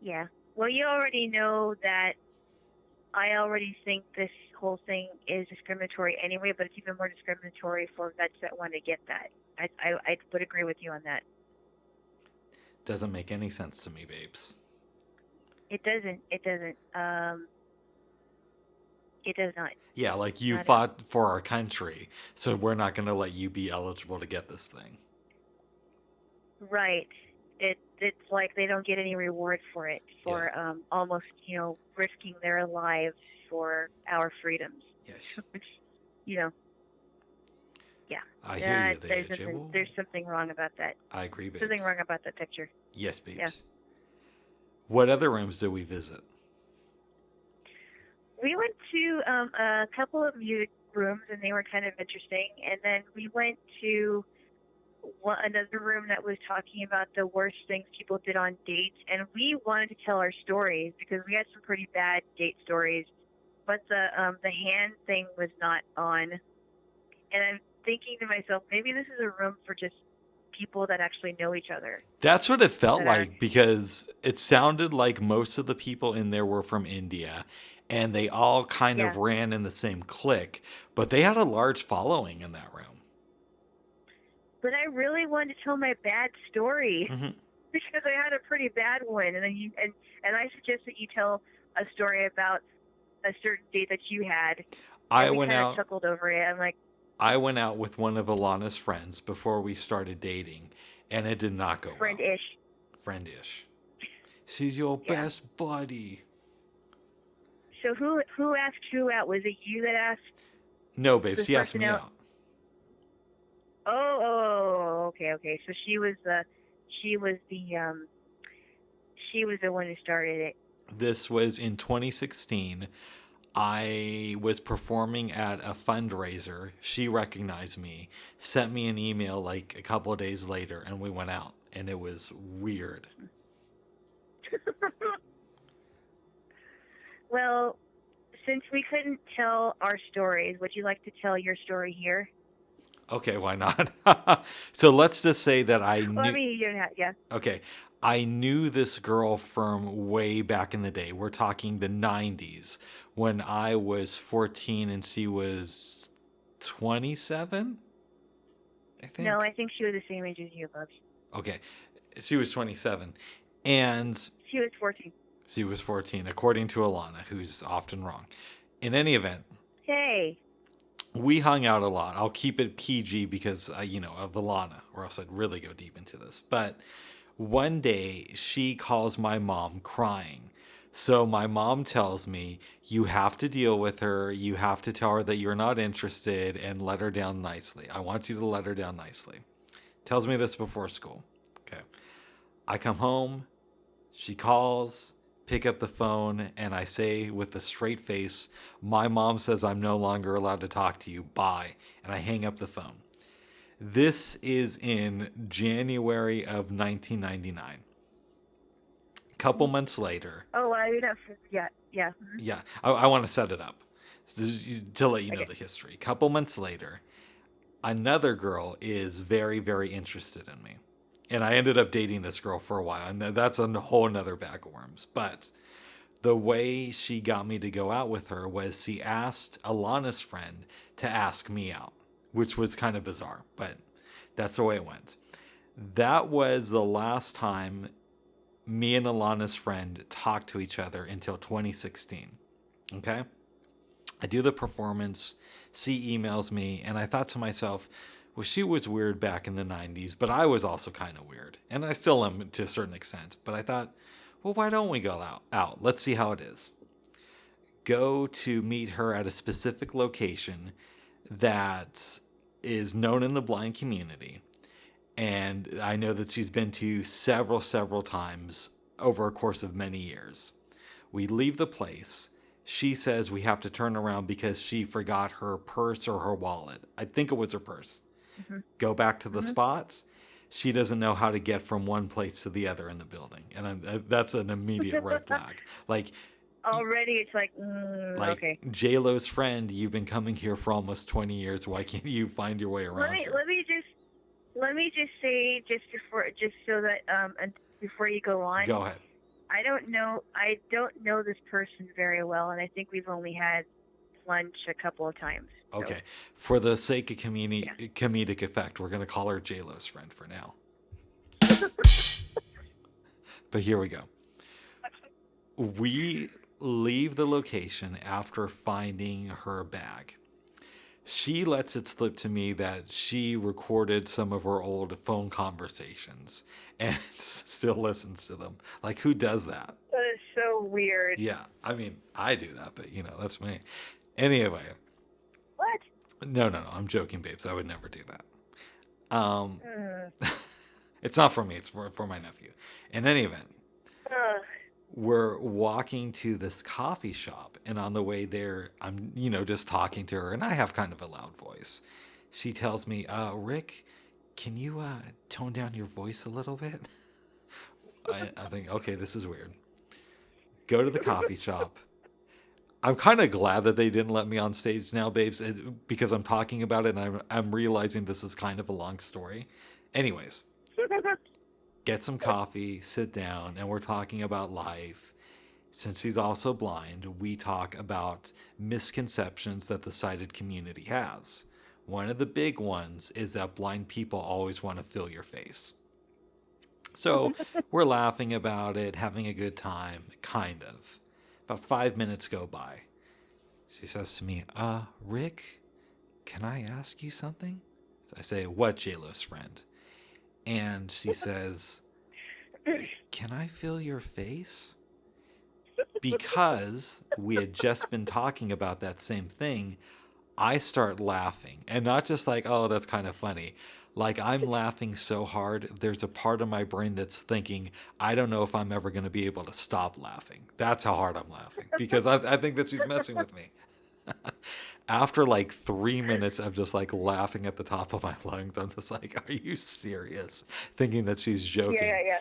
Yeah. Well, you already know that I already think this whole thing is discriminatory anyway, but it's even more discriminatory for vets that want to get that. I would agree with you on that. Doesn't make any sense to me, babes. It doesn't. It doesn't. It does not. Yeah, like you Not at all. fought for our country, so we're not going to let you be eligible to get this thing. Right. It's like they don't get any reward for it, Yeah. for almost risking their lives for our freedoms. Yes. Which, you know, yeah, I hear you that there, Jay. there's something wrong about that. I agree, Something babes. wrong about that picture. Yes, Yeah. babes. What other rooms do we visit? We went to a couple of music rooms, and they were kind of interesting. And then we went to another room that was talking about the worst things people did on dates. And we wanted to tell our stories because we had some pretty bad date stories. But the hand thing was not on. And I'm thinking to myself, maybe this is a room for just people that actually know each other. That's what it felt That are like because it sounded like most of the people in there were from India and they all kind of yeah. ran in the same clique, but they had a large following in that room. But I really wanted to tell my bad story Hmm. because I had a pretty bad one, and then and I suggest that you tell a story about a certain date that you had, I and we went kind of out chuckled over it. I'm like, I went out with one of Alana's friends before we started dating and it did not go well. friend-ish. Friendish. She's your Yeah. best buddy. So who asked who out? Was it you that asked No, babe, this she asked person me out? out. Okay. So she was the she was the one who started it. This was in 2016. I was performing at a fundraiser. She recognized me, sent me an email like a couple of days later, and we went out. And it was weird. Well, since we couldn't tell our stories, would you like to tell your story here? Okay, why not? So let's just say that I Well, I knew. mean, you don't have, yeah. Okay, I knew this girl from way back in the day. We're talking the 90s when I was 14 and she was 27, I No, think. I think she was the same age as you, Bubs. Okay, she was 27. And She was 14. she was 14, according to Alana, who's often wrong. In any event, Hey. we hung out a lot. I'll keep it PG because, of Alana, or else I'd really go deep into this. But one day, she calls my mom crying, So my mom tells me, you have to deal with her. You have to tell her that you're not interested and let her down nicely. I want you to let her down nicely. Tells me this before school. Okay. I come home, she calls, pick up the phone, and I say with a straight face, my mom says I'm no longer allowed to talk to you. Bye. And I hang up the phone. This is in January of 1999. Couple months later, Oh, I mean, yeah, yeah. yeah, I want to set it up to let you know Okay. the history. Couple months later, another girl is very, very interested in me. And I ended up dating this girl for a while, and that's a whole nother bag of worms. But the way she got me to go out with her was she asked Alana's friend to ask me out, which was kind of bizarre, but that's the way it went. That was the last time me and Alana's friend talked to each other until 2016. Okay? I do the performance, she emails me, and I thought to myself, well, she was weird back in the 90s, but I was also kind of weird. And I still am to a certain extent. But I thought, well, why don't we go out? Let's see how it is. Go to meet her at a specific location that is known in the blind community. And I know that she's been to several times over a course of many years. We leave the place. She says we have to turn around because she forgot her purse or her wallet. I think it was her purse. Hmm. Go back to the Hmm. spots. She doesn't know how to get from one place to the other in the building, and that's an immediate red flag. Like, Already, it's like, okay. J Lo's friend, you've been coming here for almost 20 years. Why can't you find your way Let around me here? let me just say just so that and before you go on, Go ahead. I don't know this person very well, and I think we've only had lunch a couple of times. So Okay, for the sake of yeah. comedic effect, we're gonna call her J Lo's friend for now. But here we go. We leave the location after finding her bag. She lets it slip to me that she recorded some of her old phone conversations and still listens to them. Like, who does that? That is so weird. Yeah, I mean, I do that, but that's me. Anyway, What? no, I'm joking, babes. I would never do that. Um, Mm. it's not for me. It's for my nephew. In any event, Ugh. we're walking to this coffee shop, and on the way there, I'm just talking to her, and I have kind of a loud voice. She tells me, Rick, can you tone down your voice a little bit? I think, okay, this is weird. Go to the coffee shop. I'm kind of glad that they didn't let me on stage now, babes, because I'm talking about it, and I'm realizing this is kind of a long story. Anyways, get some coffee, sit down, and we're talking about life. Since he's also blind, we talk about misconceptions that the sighted community has. One of the big ones is that blind people always want to fill your face. So we're laughing about it, having a good time, kind of. About 5 minutes go by. She says to me, Rick, can I ask you something? I say, what, JLo's friend? And she says, can I feel your face? Because we had just been talking about that same thing, I start laughing. And not just like, oh, that's kind of funny. Like, I'm laughing so hard, there's a part of my brain that's thinking, I don't know if I'm ever going to be able to stop laughing. That's how hard I'm laughing. Because I think that she's messing with me. After like 3 minutes of just like laughing at the top of my lungs, I'm just like, are you serious? Thinking that she's Yeah, joking. yeah,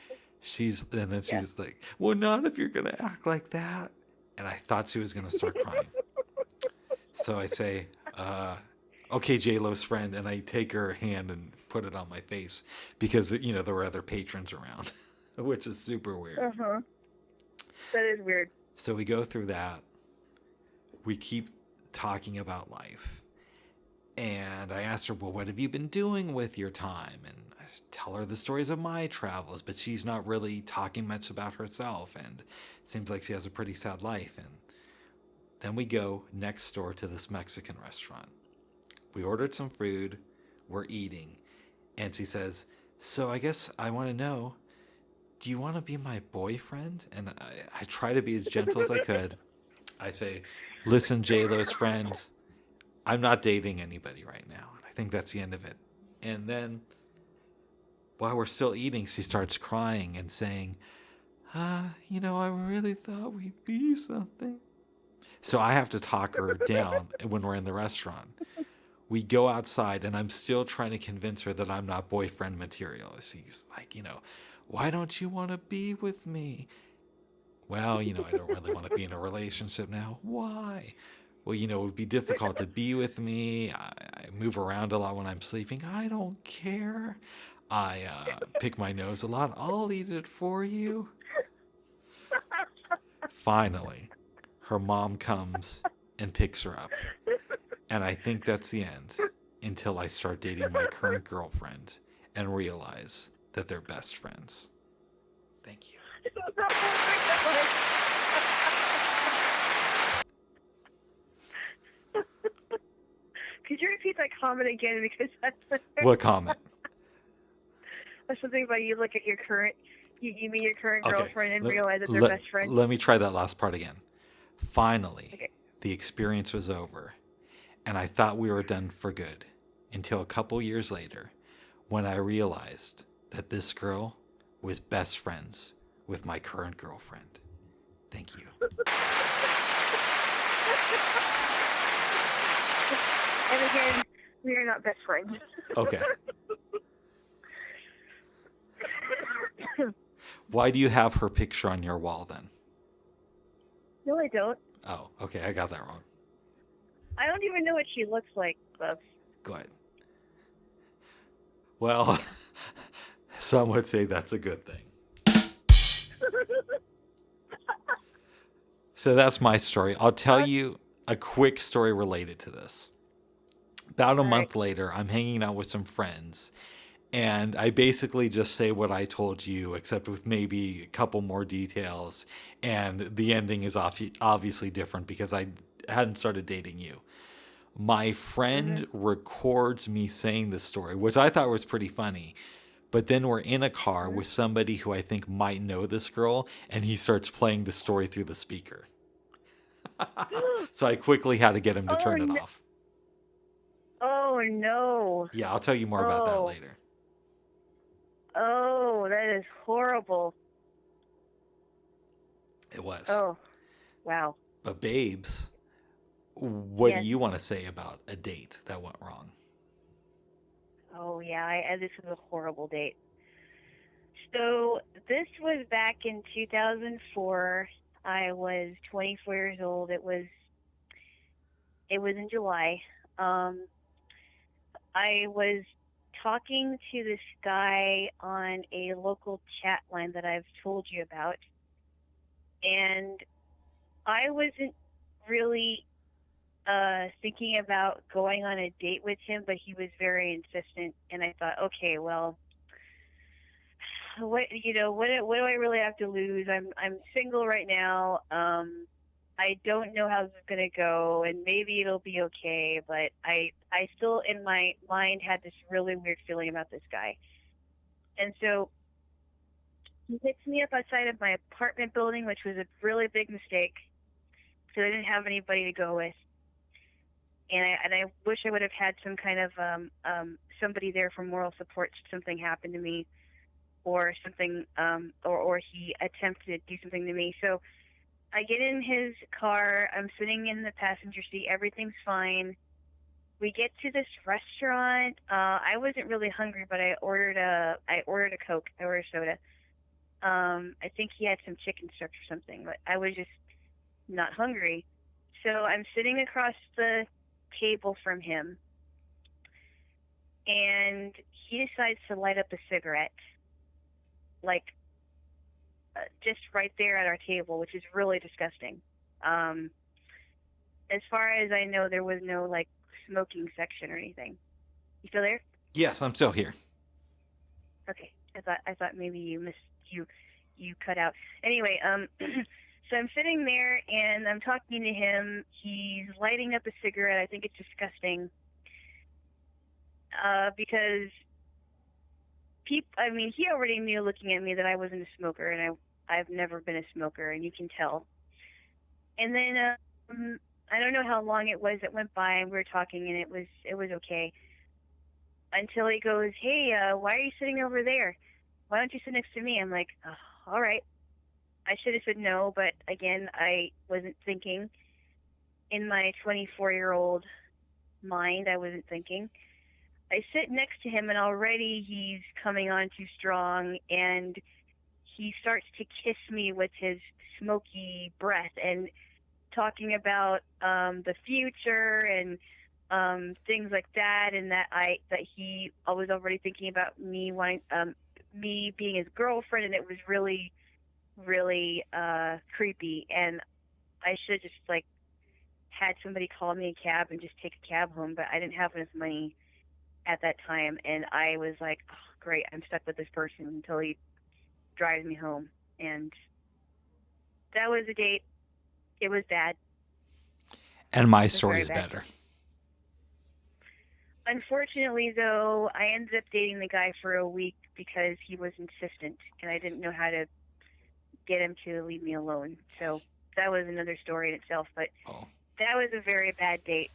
And then yeah, she's like, well, not if you're going to act like that. And I thought she was going to start crying. So I say, okay, J-Lo's friend. And I take her hand and put it on my face because, there were other patrons around, which is super weird. yeah. Uh-huh. That is weird. So we go through that. We keep talking about life. And I asked her, well, what have you been doing with your time? And I tell her the stories of my travels, but she's not really talking much about herself. And it seems like she has a pretty sad life. And then we go next door to this Mexican restaurant. We ordered some food. We're eating. And she says, so I guess I want to know, do you want to be my boyfriend? And I try to be as gentle as I could. I say, listen, J-Lo's friend, I'm not dating anybody right now. And I think that's the end of it. And then while we're still eating, she starts crying and saying, I really thought we'd be something. So I have to talk her down when we're in the restaurant. We go outside, and I'm still trying to convince her that I'm not boyfriend material. She's like, why don't you want to be with me? Well, I don't really want to be in a relationship now. Why? Well, it would be difficult to be with me. I move around a lot when I'm sleeping. I don't care. I pick my nose a lot. I'll eat it for you. Finally, her mom comes and picks her up. And I think that's the end until I start dating my current girlfriend and realize that they're best friends. Thank you. Could you repeat that comment again? Because that's What comment? something about you look at your current, you meet your current Okay. girlfriend and Let, realize that they're let, best friends. let me try that last part again. Finally, Okay. the experience was over, and I thought we were done for good until a couple years later when I realized that this girl was best friends with my current girlfriend. Thank you. And again, we are not best friends. Okay. Why do you have her picture on your wall then? No, I don't. Oh, okay. I got that wrong. I don't even know what she looks like, Bubs. Go ahead. Well, some would say that's a good thing. So that's my story. I'll tell you a quick story related to this. About a month later, I'm hanging out with some friends, and I basically just say what I told you, except with maybe a couple more details. And the ending is obviously different because I hadn't started dating you. My friend records me saying this story, which I thought was pretty funny. But then we're in a car with somebody who I think might know this girl, and he starts playing the story through the speaker. So I quickly had to get him to turn it off. Oh, no. Yeah, I'll tell you more about that later. Oh, that is horrible. It was. Oh, wow. But babes, what do you want to say about a date that went wrong? Oh, yeah. This was a horrible date. So this was back in 2004. I was 24 years old. It was in July. I was talking to this guy on a local chat line that I've told you about, and I wasn't really thinking about going on a date with him, but he was very insistent, and I thought, okay, well, what do I really have to lose? I'm single right now. I don't know how this is gonna go, and maybe it'll be okay, but I still in my mind had this really weird feeling about this guy. And so he picks me up outside of my apartment building, which was a really big mistake. So I didn't have anybody to go with. And I wish I would have had some kind of somebody there for moral support should something happen to me, or something, or he attempted to do something to me. So I get in his car. I'm sitting in the passenger seat. Everything's fine. We get to this restaurant. I wasn't really hungry, but I ordered a Coke. I ordered a soda. I think he had some chicken strips or something, but I was just not hungry. So I'm sitting across the table from him, and he decides to light up a cigarette, like just right there at our table, which is really disgusting. As far as I know, there was no like smoking section or anything. You still there? Yes, I'm still here. Okay. I thought maybe you cut out. Anyway, so I'm sitting there and I'm talking to him. He's lighting up a cigarette. I think it's disgusting. Because I mean, he already knew looking at me that I wasn't a smoker, and I've never been a smoker, and you can tell. And then I don't know how long it was that went by, and we were talking, and it was okay until he goes, "Hey, why are you sitting over there? Why don't you sit next to me?" I'm like, oh, "All right." I should have said no, but again, I wasn't thinking. In my 24-year-old mind, I wasn't thinking. I sit next to him, and already he's coming on too strong, and he starts to kiss me with his smoky breath and talking about the future and things like that, and that he was already thinking about me wanting me being his girlfriend, and it was really really creepy. And I should just like had somebody call me a cab and just take a cab home, but I didn't have enough money at that time, and I was like, oh, great, I'm stuck with this person until he drives me home. And that was a date. It was bad. And my It was very story's bad. better. Unfortunately, though, I ended up dating the guy for a week because he was insistent, and I didn't know how to get him to leave me alone. So that was another story in itself. But Oh, that was a very bad date.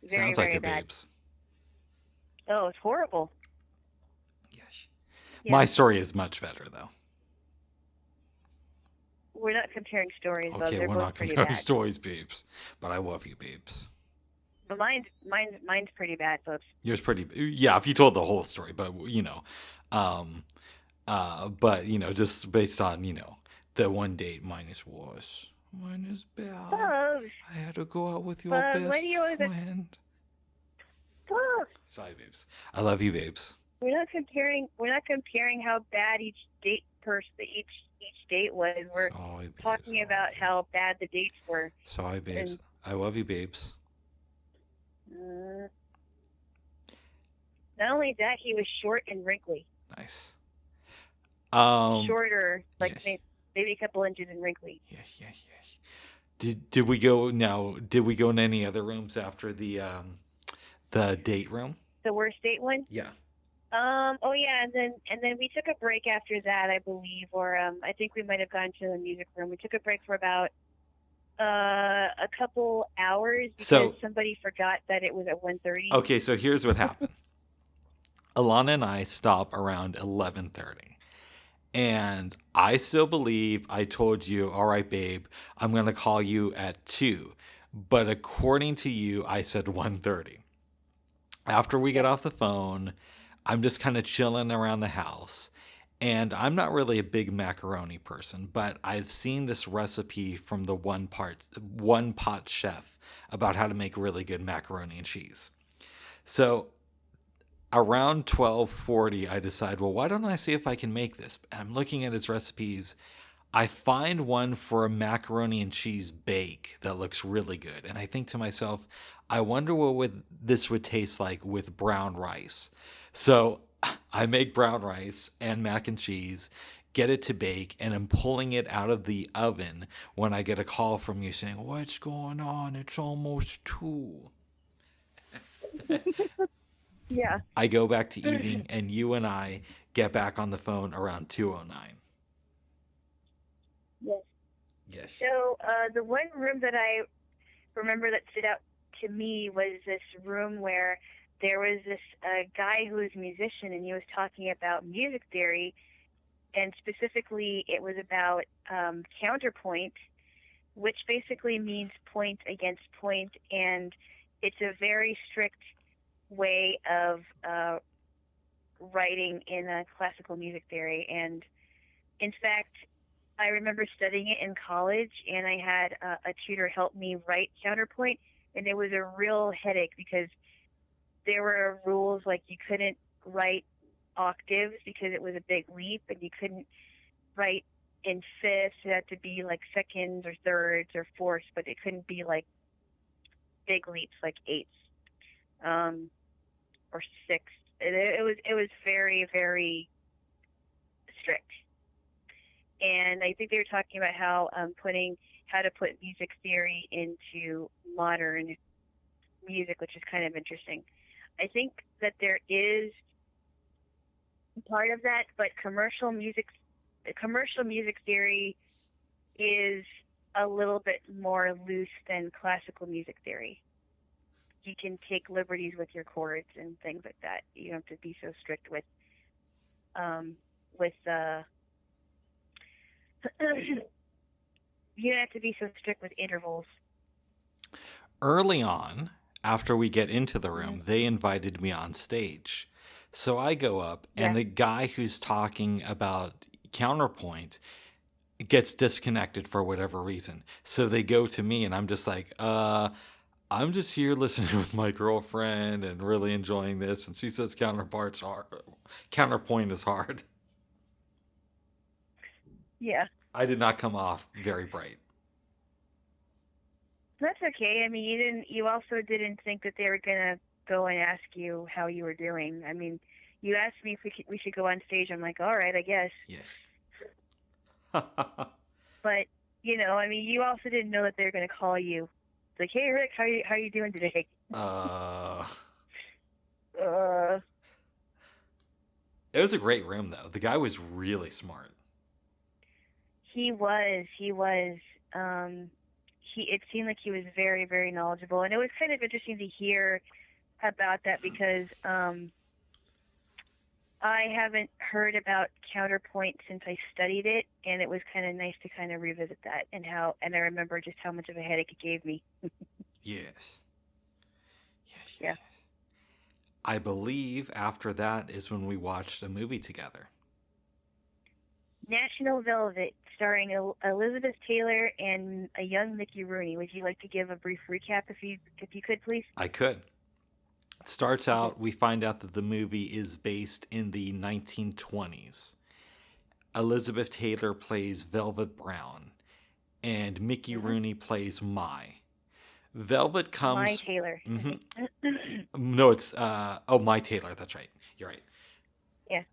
Very, sounds like very it, bad. babes. Oh, it's horrible. Yes. My Yeah. story is much better, though. We're not comparing stories, though. Okay, They're we're both not pretty comparing bad. stories, babes. But I love you, babes. But mine's pretty bad, folks. Yours pretty. Yeah, if you told the whole story, but um, but just based on the one date, mine is worse. Mine is bad. Folks, I had to go out with your but why do best you always like, friend. folks? Sorry, babes. I love you, babes. We're not comparing how bad each date was. We're Sorry, babes. talking I love about you. how bad the dates were. Sorry, babes. And I love you, babes. uh, not only that, he was short and wrinkly. Nice. Shorter, like Yes, maybe a couple inches and wrinkly. yes, yes, yes. Did we go now? Did we go in any other rooms after the date room? The worst date one. Yeah. Oh yeah, and then we took a break after that, I believe, or I think we might have gone to the music room. We took a break for about a couple hours because So somebody forgot that it was at 1:30. okay, so here's what happened. Alana and I stop around 11:30. And I still believe I told you, all right, babe, I'm going to call you at 2. But according to you, I said 1:30. After we get Yep. off the phone, I'm just kind of chilling around the house. And I'm not really a big macaroni person, but I've seen this recipe from the one pot chef about how to make really good macaroni and cheese. So around 12:40 I decide, well, why don't I see if I can make this? And I'm looking at his recipes. I find one for a macaroni and cheese bake that looks really good. And I think to myself, I wonder this would taste like with brown rice. So I make brown rice and mac and cheese, get it to bake, and I'm pulling it out of the oven when I get a call from you saying, "What's going on? It's almost 2." Yeah. I go back to eating, and you and I get back on the phone around 2:09. Yes. Yes. So the one room that I remember that stood out to me was this room where there was this guy who was a musician, and he was talking about music theory, and specifically it was about counterpoint, which basically means point against point, and it's a very strict way of writing in classical music theory. And in fact, I remember studying it in college, and I had a tutor help me write counterpoint, and it was a real headache because there were rules like you couldn't write octaves because it was a big leap, and you couldn't write in fifths. It had to be like seconds or thirds or fourths, but it couldn't be like big leaps like eighths um, or sixths. It was very very strict. And I think they were talking about how to put music theory into modern music, which is kind of interesting. I think that there is part of that, but commercial music theory is a little bit more loose than classical music theory. You can take liberties with your chords and things like that. You don't have to be so strict um with you don't have to be so strict with intervals. Early on, after we get into the Hmm. room, they invited me on stage. So I go up, and Yeah. the guy who's talking about counterpoint gets disconnected for whatever reason. So they go to me, and I'm just like, I'm just here listening with my girlfriend and really enjoying this. And she says counterpoint is hard. Yeah. I did not come off very bright. That's okay. I mean, you also didn't think that they were gonna go and ask you how you were doing. I mean, you asked me if we should go on stage. I'm like, all right, I guess. Yes. But I mean, you also didn't know that they were gonna call you. Like, hey, Rick, how you doing today? uh, Uh, it was a great room, though. The guy was really smart. he was. Um, it seemed like he was very, very knowledgeable, and it was kind of interesting to hear about that because I haven't heard about counterpoint since I studied it, and it was kind of nice to kind of revisit that and I remember just how much of a headache it gave me. Yes. Yes, Yeah. yes, yes. I believe after that is when we watched a movie together. National Velvet, starring Elizabeth Taylor and a young Mickey Rooney. Would you like to give a brief recap if you could, please? I could. It starts Okay. out, we find out that the movie is based in the 1920s. Elizabeth Taylor plays Velvet Brown, and Mickey Hmm. Rooney plays Mai. Velvet My comes. Taylor, I Hmm. think. No, it's My Taylor. That's right. You're right. Yeah.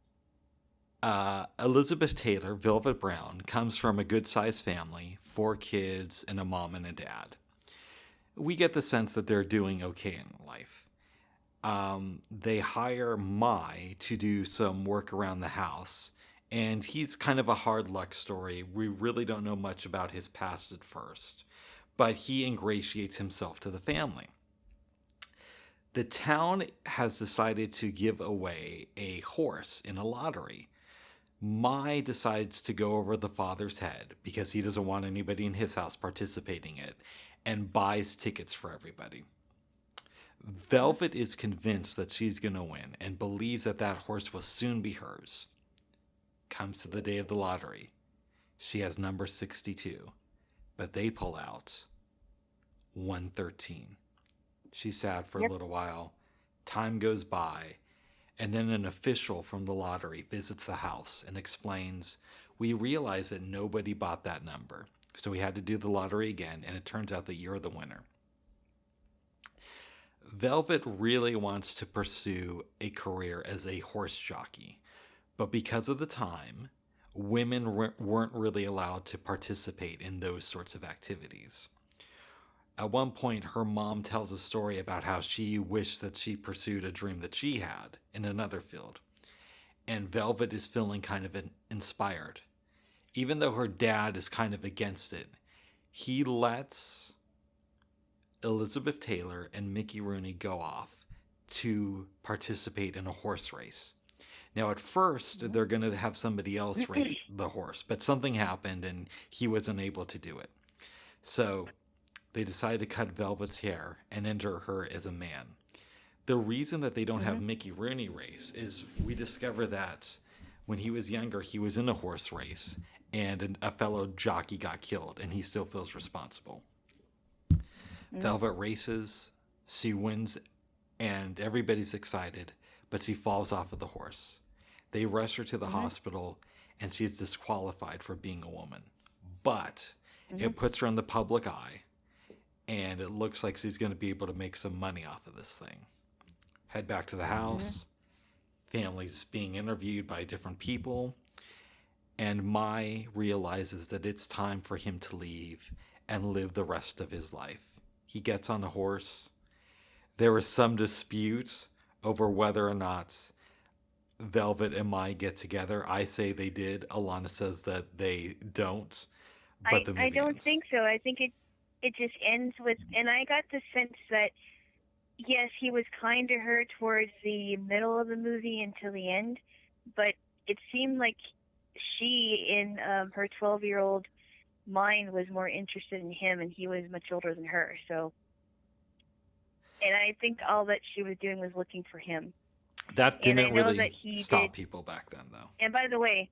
Elizabeth Taylor, Velvet Brown, comes from a good sized family, four kids, and a mom and a dad. We get the sense that they're doing okay in life. They hire Mai to do some work around the house, and he's kind of a hard luck story. We really don't know much about his past at first, but he ingratiates himself to the family. The town has decided to give away a horse in a lottery. Mai decides to go over the father's head because he doesn't want anybody in his house participating in it and buys tickets for everybody. Hmm. Velvet is convinced that she's going to win and believes that that horse will soon be hers. Comes to the day of the lottery. She has number 62, but they pull out 113. She's sad for a Yep. little while. Time goes by, and then an official from the lottery visits the house and explains, we realize that nobody bought that number. So we had to do the lottery again, and it turns out that you're the winner. Velvet really wants to pursue a career as a horse jockey, but because of the time, women weren't really allowed to participate in those sorts of activities. At one point, her mom tells a story about how she wished that she pursued a dream that she had in another field, and Velvet is feeling kind of inspired. Even though her dad is kind of against it, he lets Elizabeth Taylor and Mickey Rooney go off to participate in a horse race. Now, at first, Hmm. they're going to have somebody else race the horse, but something happened and he wasn't able to do it. So they decide to cut Velvet's hair and enter her as a man. The reason that they don't have Hmm. Mickey Rooney race is we discover that when he was younger, he was in a horse race and a fellow jockey got killed, and he still feels responsible. Hmm. Velvet races, she wins, and everybody's excited, but she falls off of the horse. They rush her to the Hmm. hospital, and she's disqualified for being a woman. But Hmm. it puts her in the public eye, and it looks like she's going to be able to make some money off of this thing. Head back to the Hmm. house, family's being interviewed by different people, and Mai realizes that it's time for him to leave and live the rest of his life. He gets on a horse. There was some dispute over whether or not Velvet and Mai get together. I say they did. Alana says that they don't, but the I movie don't ends. think so. I think it just ends with, and I got the sense that yes, he was kind to her towards the middle of the movie until the end, but it seemed like she, in her 12-year-old mind, was more interested in him, and he was much older than her. So, and I think all that she was doing was looking for him. That And I didn't know really that he did. stop people back then, though. And by the way,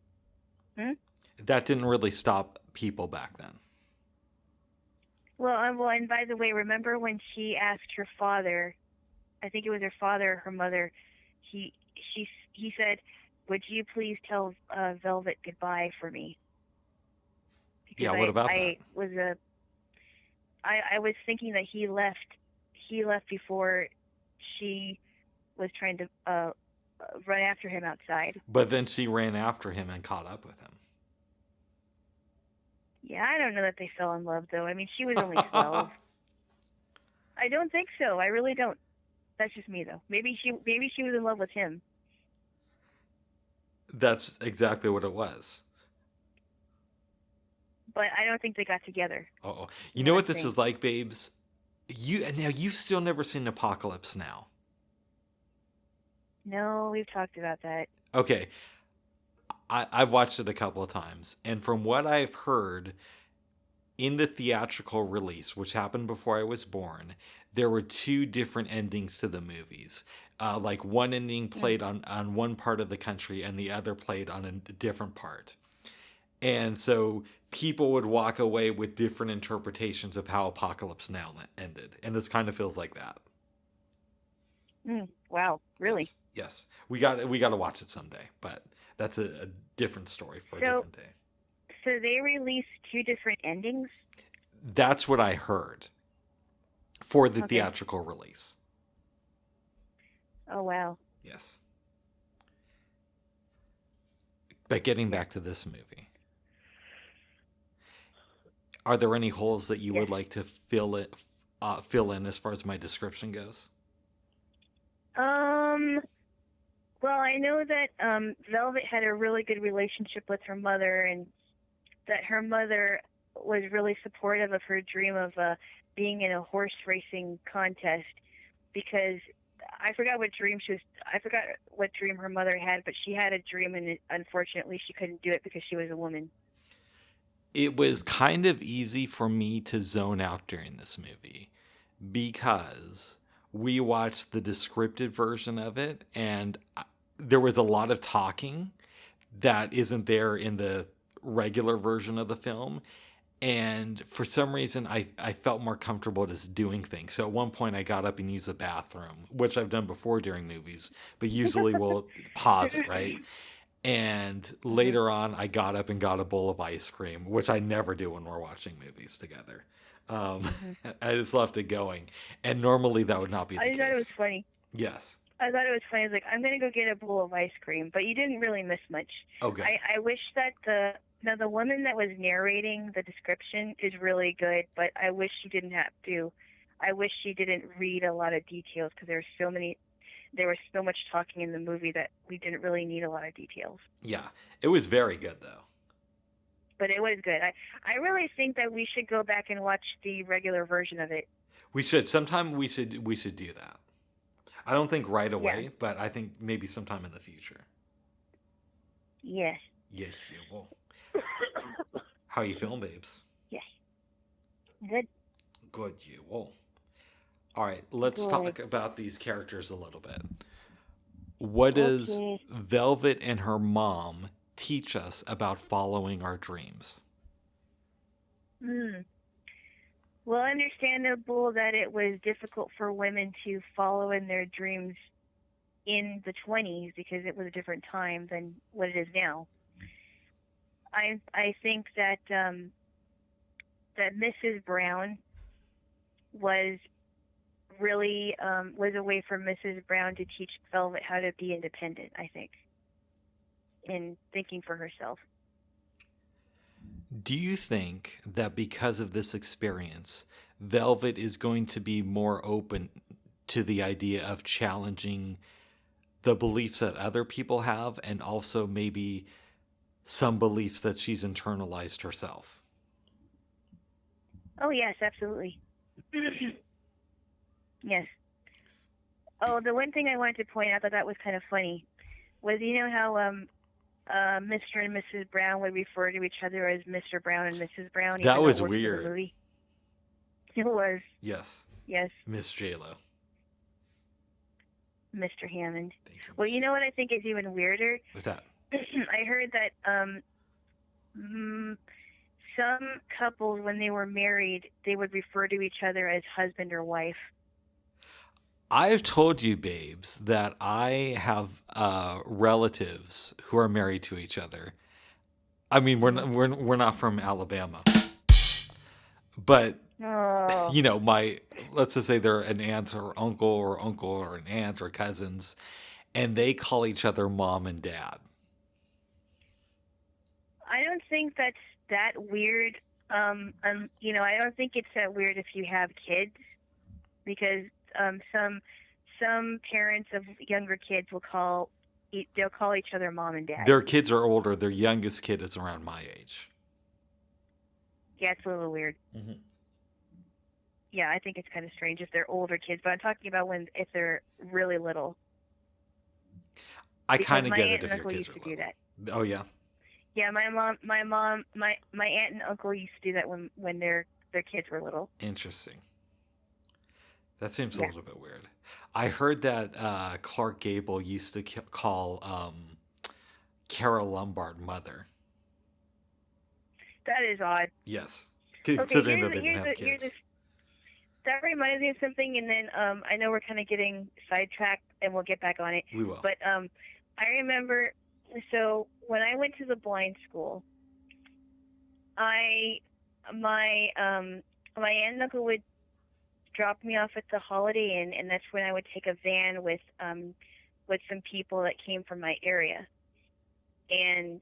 hmm? That didn't really stop people back then. Well, and by the way, remember when she asked her father? I think it was her father, or her mother. He he said, "Would you please tell Velvet goodbye for me?" Because Yeah, what about that? I was thinking that he left before she was trying to run after him outside. But then she ran after him and caught up with Yeah, I don't know that they fell in love though. I mean, she was only him. 12. I don't think so. I really don't. That's just me though. Maybe she was in love with him. That's exactly what it was. But I don't think they got together. Oh, Is you know what what I'm this saying. is like, babes? You've still never seen Apocalypse Now. No, we've talked about that. Okay, I've watched it a couple of times, and from what I've heard, in the theatrical release, which happened before I was born, there were two different endings to the movies. Like one ending Mm. played on one part of the country, and the other played on a different part. And so people would walk away with different interpretations of how Apocalypse Now ended. And this kind of feels like that. Mm. Wow, really? Yes. Yes. We got to watch it someday, but that's a different story for a So different day. so they released two different endings. That's what I heard for the Okay. theatrical release. Oh wow. Yes. But getting Yeah. back to this movie, are there any holes that you Yes. would like to fill in as far as my description goes? Um. Well, I know that Velvet had a really good relationship with her mother, and that her mother was really supportive of her dream of being in a horse racing contest because I forgot what dream her mother had, but she had a dream, and unfortunately she couldn't do it because she was a woman. It was kind of easy for me to zone out during this movie because we watched the descriptive version of it, and there was a lot of talking that isn't there in the regular version of the film. And for some reason, I felt more comfortable just doing things. So at one point, I got up and used the bathroom, which I've done before during movies, but usually we'll pause it, right? And Hmm. later on, I got up and got a bowl of ice cream, which I never do when we're watching movies together. Um, Hmm. I just left it going. And normally that would not be the I thought it was case. funny. Yes. I thought it was funny. I was like, I'm gonna go get a bowl of ice cream, but you didn't really miss much. Oh, good. I wish that the woman that was narrating the description is really good, but I wish she didn't have to. I wish she didn't read a lot of details because there was so much talking in the movie that we didn't really need a lot of details. Yeah. It was very good, though. But it was good. I really think that we should go back and watch the regular version of it. We should. Sometime we should do that. I don't think right Yeah. away, but I think maybe sometime in the future. Yes. Yes, you will. How you feeling, babes? Yes. Good. Good, you will. All right, let's Good. talk about these characters a little bit. What does Okay. Velvet and her mom teach us about following our dreams? Hmm. Well, understandable that it was difficult for women to follow in their dreams in the 20s because it was a different time than what it is now. I think that Mrs. Brown was really was a way for Mrs. Brown to teach Velvet how to be independent. I think in thinking for herself. Do you think that because of this experience, Velvet is going to be more open to the idea of challenging the beliefs that other people have, and also maybe some beliefs that she's internalized herself. Oh yes, absolutely. Yes. Oh, the one thing I wanted to point out that was kind of funny was, how Mr. and Mrs. Brown would refer to each other as Mr. Brown and Mrs. Brown, That even though it was wasn't in the weird. movie. It was. Yes. Yes. Miss J-Lo. Mr. Hammond. Thank you, Well, Miss you know what I think is even weirder? What's that? I heard that mm, some couples, when they were married, they would refer to each other as husband or wife. I've told you, babes, that I have relatives who are married to each other. I mean, we're not from Alabama, but Oh, let's just say they're an aunt or uncle or an aunt or cousins, and they call each other mom and dad. I don't think that's that weird. I don't think it's that weird if you have kids, because some parents of younger kids they'll call each other mom and dad. Their kids are older. Their youngest kid is around my age. Yeah, it's a little weird. Mm-hmm. Yeah, I think it's kind of strange if they're older kids, but I'm talking about if they're really little. I Because kind of my get aunt it and if your uncle kids used are to do little. that. Oh yeah. Yeah, my aunt and uncle used to do that when their kids were little. Interesting. That seems a Yeah, little bit weird. I heard that Clark Gable used to call Carol Lombard mother. that is odd. Yes, Okay, considering that they didn't have here's kids. that reminds me of something, and then I know we're kind of getting sidetracked, and we'll get back on it. We will. But I remember, so when I went to the blind school, my aunt and uncle would drop me off at the Holiday Inn, and that's when I would take a van with some people that came from my area, and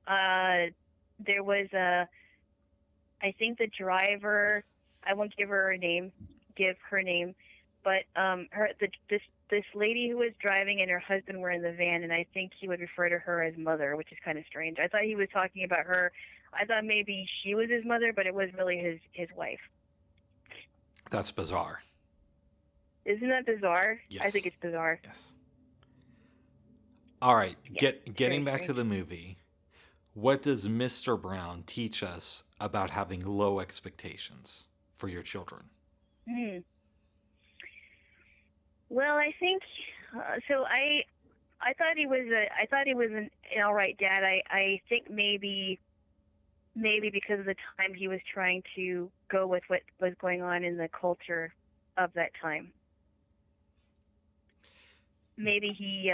there was I think the driver. I won't give her name, but this lady who was driving and her husband were in the van, and I think he would refer to her as mother, which is kind of strange. I thought he was talking about her. I thought maybe she was his mother, but it was really his wife. That's bizarre. Isn't that bizarre? Yes. I think it's bizarre. Yes. All right. Yeah, Getting back to the movie. What does Mr. Brown teach us about having low expectations for your children? Well, I think so. I thought he was an all right dad. I think maybe because of the time he was trying to go with what was going on in the culture of that time. Maybe he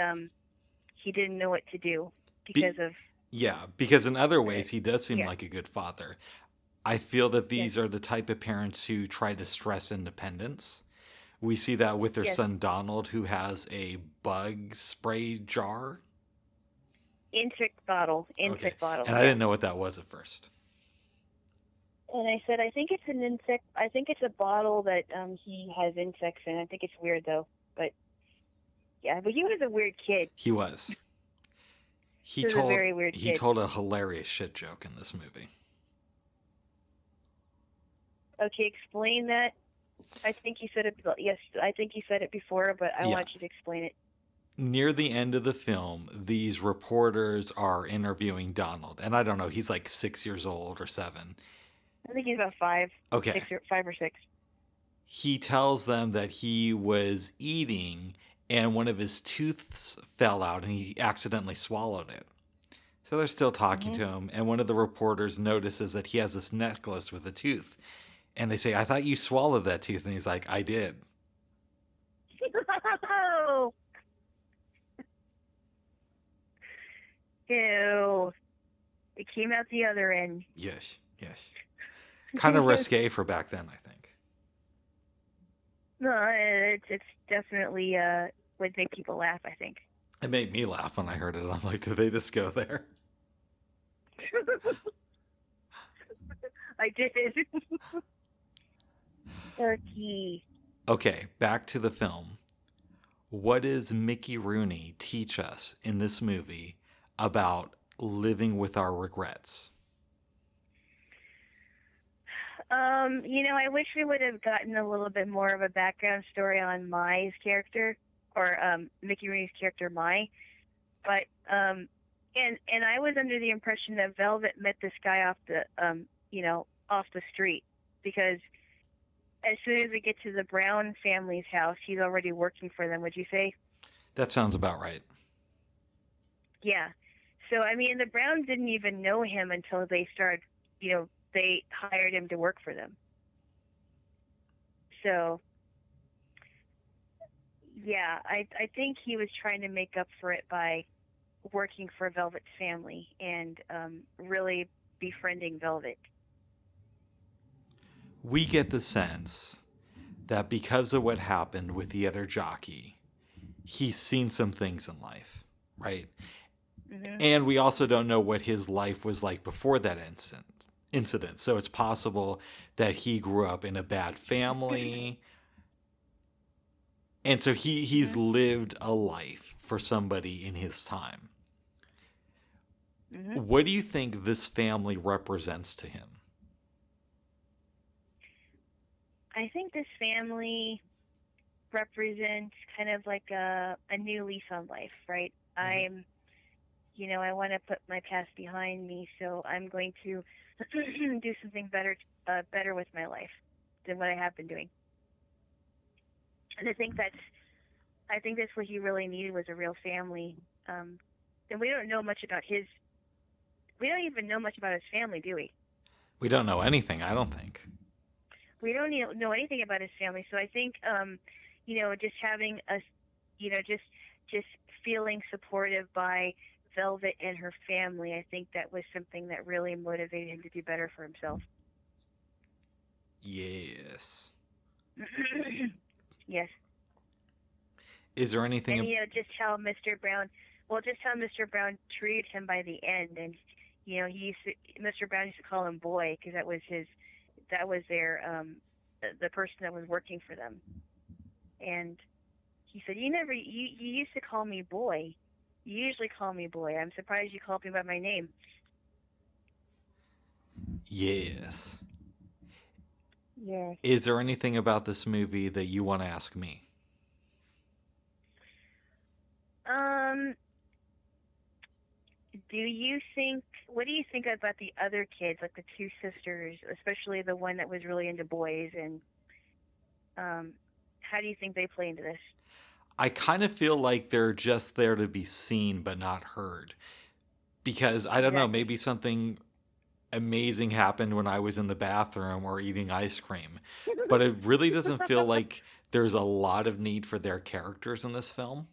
didn't know what to do because of. Yeah, because in other ways he does seem like a good father. I feel that these are the type of parents who try to stress independence. We see that with their son Donald, who has a bug spray jar. Insect bottle. And I didn't know what that was at first. And I said, I think it's an insect. I think it's a bottle that he has insects in. I think it's weird though, but yeah. But he was a weird kid. He was. He was a very weird kid. He told a hilarious shit joke in this movie. Okay, explain that. I think you said it. Yes, I think you said it before, but I want you to explain it. Near the end of the film, these reporters are interviewing Donald, and I don't know, he's like 6 years old or 7. I think he's about 5. Okay. 5 or 6. He tells them that he was eating and one of his tooths fell out and he accidentally swallowed it. So they're still talking to him, and one of the reporters notices that he has this necklace with a tooth. And they say, I thought you swallowed that tooth. And he's like, I did. Oh. Ew. It came out the other end. Yes. Kind of risque for back then, I think. No, it's definitely would make people laugh, I think. It made me laugh when I heard it. I'm like, did they just go there? I did. Turkey. Okay, back to the film. What does Mickey Rooney teach us in this movie about living with our regrets? I wish we would have gotten a little bit more of a background story on Mai's character, or Mickey Rooney's character Mai. But and I was under the impression that Velvet met this guy off the street, because as soon as we get to the Brown family's house, he's already working for them. Would you say? That sounds about right. Yeah. So I mean, the Browns didn't even know him until they hired him to work for them. So yeah, I think he was trying to make up for it by working for Velvet's family and really befriending Velvet. We get the sense that because of what happened with the other jockey, he's seen some things in life, right? Mhm. And we also don't know what his life was like before that incident. So it's possible that he grew up in a bad family. And so he's Mhm. lived a life for somebody in his time. Mhm. What do you think this family represents to him? I think this family represents kind of like a new lease on life, right? Mm-hmm. I want to put my past behind me, so I'm going to do something better with my life than what I have been doing. And I think that's what he really needed, was a real family. Um, and we don't even know much about his family, do we? We don't know anything, I don't think. We don't know anything about his family. So I think, just having just feeling supported by Velvet and her family, I think that was something that really motivated him to do better for himself. Yes. Yes. Is there anything? And just how Mr. Brown treated him by the end, and Mr. Brown used to call him boy, because that was the person that was working for them. And he said, you used to call me boy. You usually call me boy. I'm surprised you called me by my name. Yes. Yes. Is there anything about this movie that you want to ask me? Um, what do you think about the other kids, like the two sisters, especially the one that was really into boys, and um, how do you think they play into this? I kind of feel like they're just there to be seen but not heard. Because I don't know, Exactly. maybe something amazing happened when I was in the bathroom or eating ice cream. But it really doesn't feel like there's a lot of need for their characters in this film.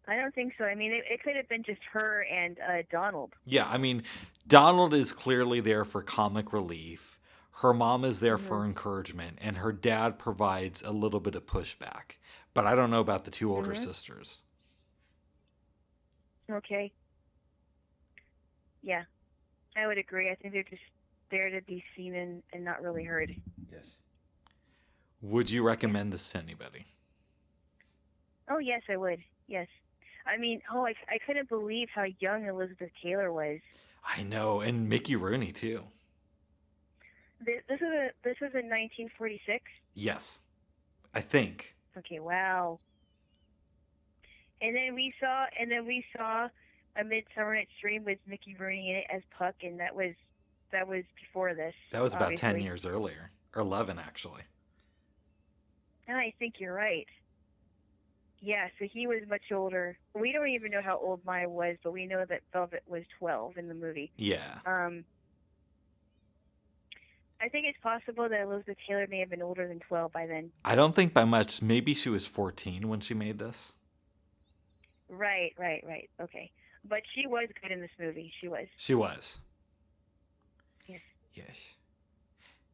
I don't think so. I mean, it could have been just her and Donald. Yeah, I mean, Donald is clearly there for comic relief. Her mom is there Mhm. for encouragement, and her dad provides a little bit of pushback. But I don't know about the two older Mhm. sisters. Okay. Yeah, I would agree. I think they're just there to be seen and not really heard. Yes. Would you Yeah. recommend this to anybody? Oh yes, I would. Yes. I mean, I couldn't believe how young Elizabeth Taylor was. I know, and Mickey Rooney too. This was in 1946. Yes, I think. Okay, wow. And then we saw A Midsummer Night's Dream with Mickey Rooney in it as Puck, and that was before this, That was about 10 obviously. years earlier, or 11 actually. And I think you're right. Yeah, so he was much older. We don't even know how old Maya was, but we know that Velvet was 12 in the movie. Yeah. Um, I think it's possible that Elizabeth Taylor may have been older than 12 by then. I don't think by much. Maybe she was 14 when she made this. Right, right, right. Okay. But she was good in this movie. She was. She was. Yes. Yes.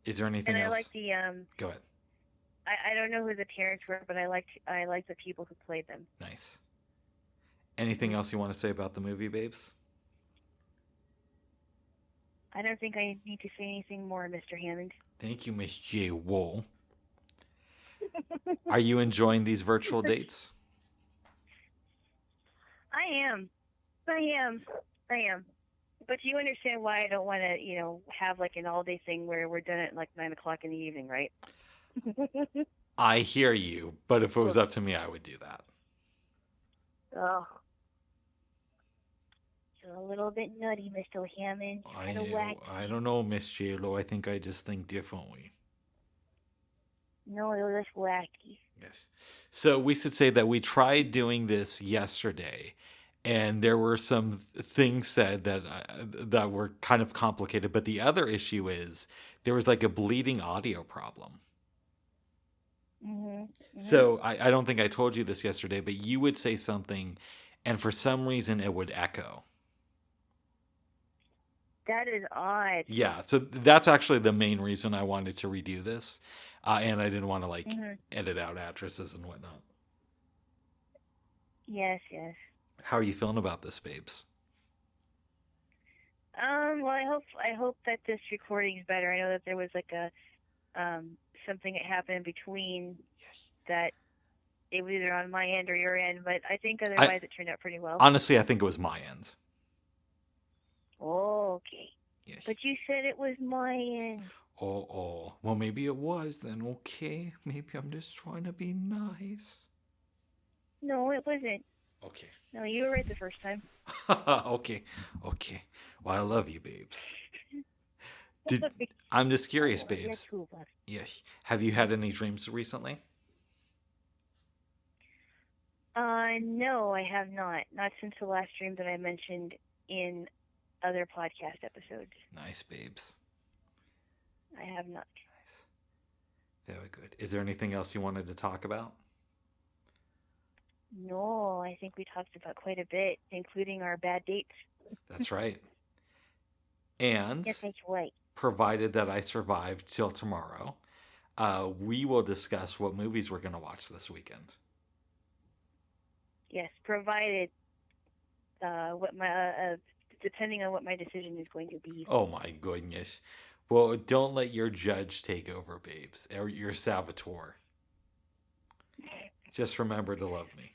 Is there And anything I like else? the Go ahead. I don't know who the parents were, but I liked the people who played them. Nice. Anything Hmm. else you want to say about the movie, babes? I don't think I need to say anything more, Mr. Hammond. Thank you, Miss J. Wool. Are you enjoying these virtual dates? I am. I am. I am. But you understand why I don't want to, have like an all day thing where we're done at like 9 o'clock in the evening, right? I hear you, but if it was Well, up to me, I would do that. oh, it's a little bit nutty, Mr. Hammond. Kind of I wacky. don't know, Miss JLo. I think I just think differently. No, it was wacky. Yes. So we should say that we tried doing this yesterday, and there were some things said that were kind of complicated. But the other issue is there was like a bleeding audio problem. Mhm. Mhm. So I don't think I told you this yesterday, but you would say something, and for some reason it would echo. That is odd. Yeah, so that's actually the main reason I wanted to redo this, and I didn't want to like Mhm. edit out addresses and whatnot. Yes, yes. How are you feeling about this, babes? Well, I hope that this recording is better. I know that there was like a something that happened in between Yes. that it was either on my end or your end, but I think I otherwise it turned out pretty well. honestly, I think it was my end. Oh, okay. Yes. But you said it was my end. Oh. Well, maybe it was then. Okay. Maybe I'm just trying to be nice. No, it wasn't. Okay. No, you were right the first time. Okay. Okay. Well, I love you, babes. Did I'm just curious, Oh, you're babes. too much. Yes. Have you had any dreams recently? No, I have not. Not since the last stream that I mentioned in other podcast episodes. Nice, babes. I have not. Nice. Very good. Is there anything else you wanted to talk about? No, I think we talked about quite a bit, including our bad dates. That's right. And Yes, that's right. provided that I survive till tomorrow, we will discuss what movies we're going to watch this weekend. Yes, provided what my depending on what my decision is going to be. Oh my goodness. Well, don't let your judge take over, babes, or your saboteur. Just remember to love me.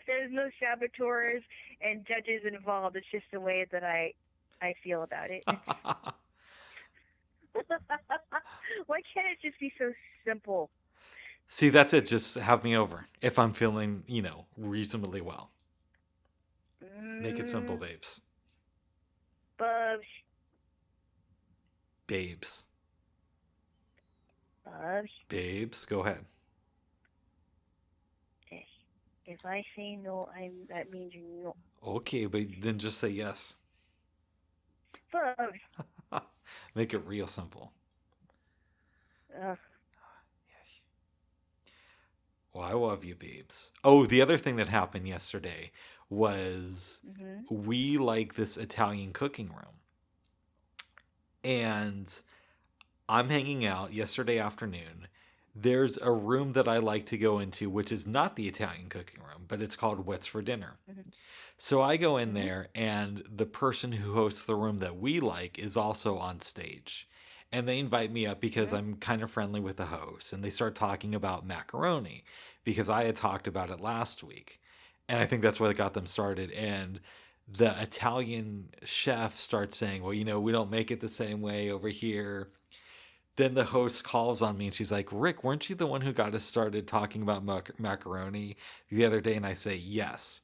There's no saboteurs and judges involved. It's just the way that I feel about it. Why can't it just be so simple? See, that's it. Just have me over if I'm feeling, reasonably well. Make it simple, Mm, babes. Bubs, Babes. Bubs. Babes, go ahead. If I say no, that means no. Okay, but then just say yes. Bubs. Make it real simple. Uh, Yes. Well, I love you, babes. Oh, the other thing that happened yesterday was mhm. we like this Italian cooking room. And I'm hanging out yesterday afternoon. There's a room that I like to go into, which is not the Italian cooking room, but it's called What's for Dinner. Mhm. So I go in Mhm. there, and the person who hosts the room that we like is also on stage. And they invite me up because Mhm. I'm kind of friendly with the host. And they start talking about macaroni because I had talked about it last week. And I think that's what got them started. And the Italian chef starts saying, well, we don't make it the same way over here. Then the host calls on me and she's like, Rick, weren't you the one who got us started talking about macaroni the other day? And I say, yes.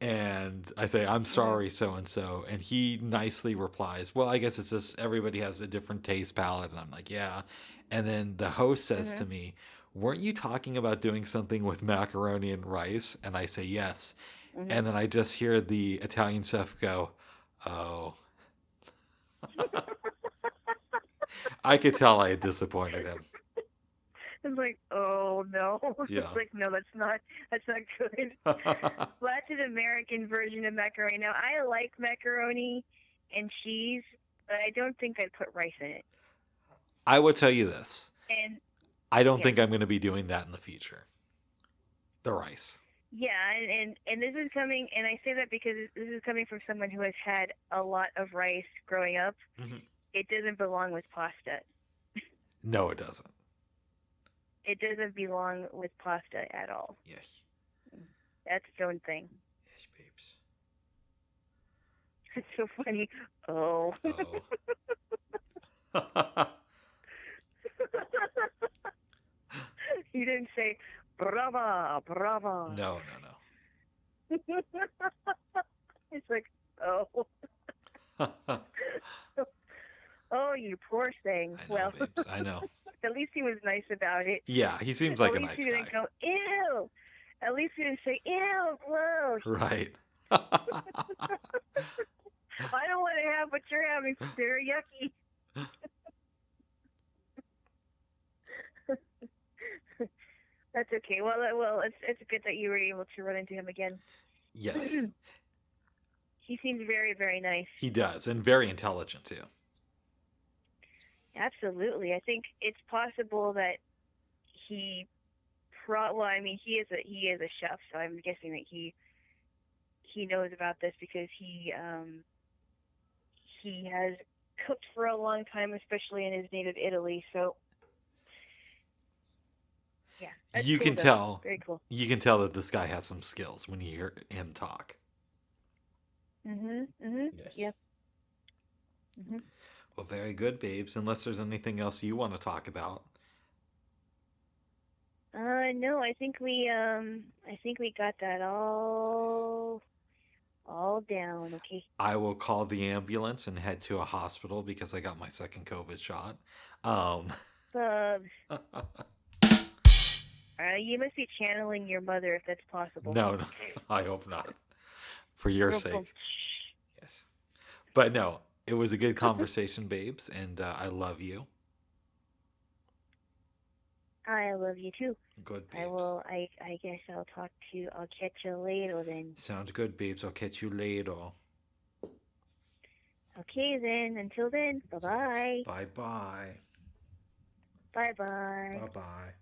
And I say, I'm Mhm. sorry, so and so. And he nicely replies, well, I guess it's just everybody has a different taste palette. And I'm like, yeah. And then the host says to Mhm. me, weren't you talking about doing something with macaroni and rice? And I say, yes. Mhm. And then I just hear the Italian chef go, oh. I could tell I had disappointed him. It's like, oh no. It's Yeah. like, no, that's not good. Latin American version of macaroni. Now, I like macaroni and cheese, but I don't think I'd put rice in it. I will tell you this. And I don't yeah, think I'm going to be doing that in the future. The rice. yeah, and this is coming, and I say that because this is coming from someone who has had a lot of rice growing up. Mhm. It doesn't belong with pasta. No, it doesn't. It doesn't belong with pasta at all. Yes. That's its own thing. Yes, babes. It's so funny. Oh. Oh. You didn't say brava, brava. No, no, no. It's like, oh, oh, you poor thing. I know, Well, babes. I know. at least he was nice about it. Yeah, he seems At like a least he nice guy. didn't go, ew. At least he didn't say, ew, gross. Right. I don't want to have what you're having. They're yucky. That's okay. Well, it's good that you were able to run into him again. Yes, He seems very, very nice. he does, and very intelligent too. Absolutely. I think it's possible that he well, I mean, he is a chef, so I'm guessing that he knows about this because he has cooked for a long time, especially in his native Italy. So yeah, that's You cool can though. tell. Very cool. You can tell that this guy has some skills when you hear him talk. Mhm. Mhm. Yes. Yep. Mhm. Well, very good, babes. Unless there's anything else you want to talk about. No, I think we got that all down. Okay. I will call the ambulance and head to a hospital because I got my second COVID shot. Um, Bubs, you must be channeling your mother if that's possible. no, no, I hope not. For your Boom, boom. sake. Yes. But no, it was a good conversation, babes, and I love you. I love you too. Good, I babes. will. I guess I'll catch you later then. Sounds good, babes. I'll catch you later. Okay then. Until then. Bye bye. Bye bye. Bye bye. Bye bye.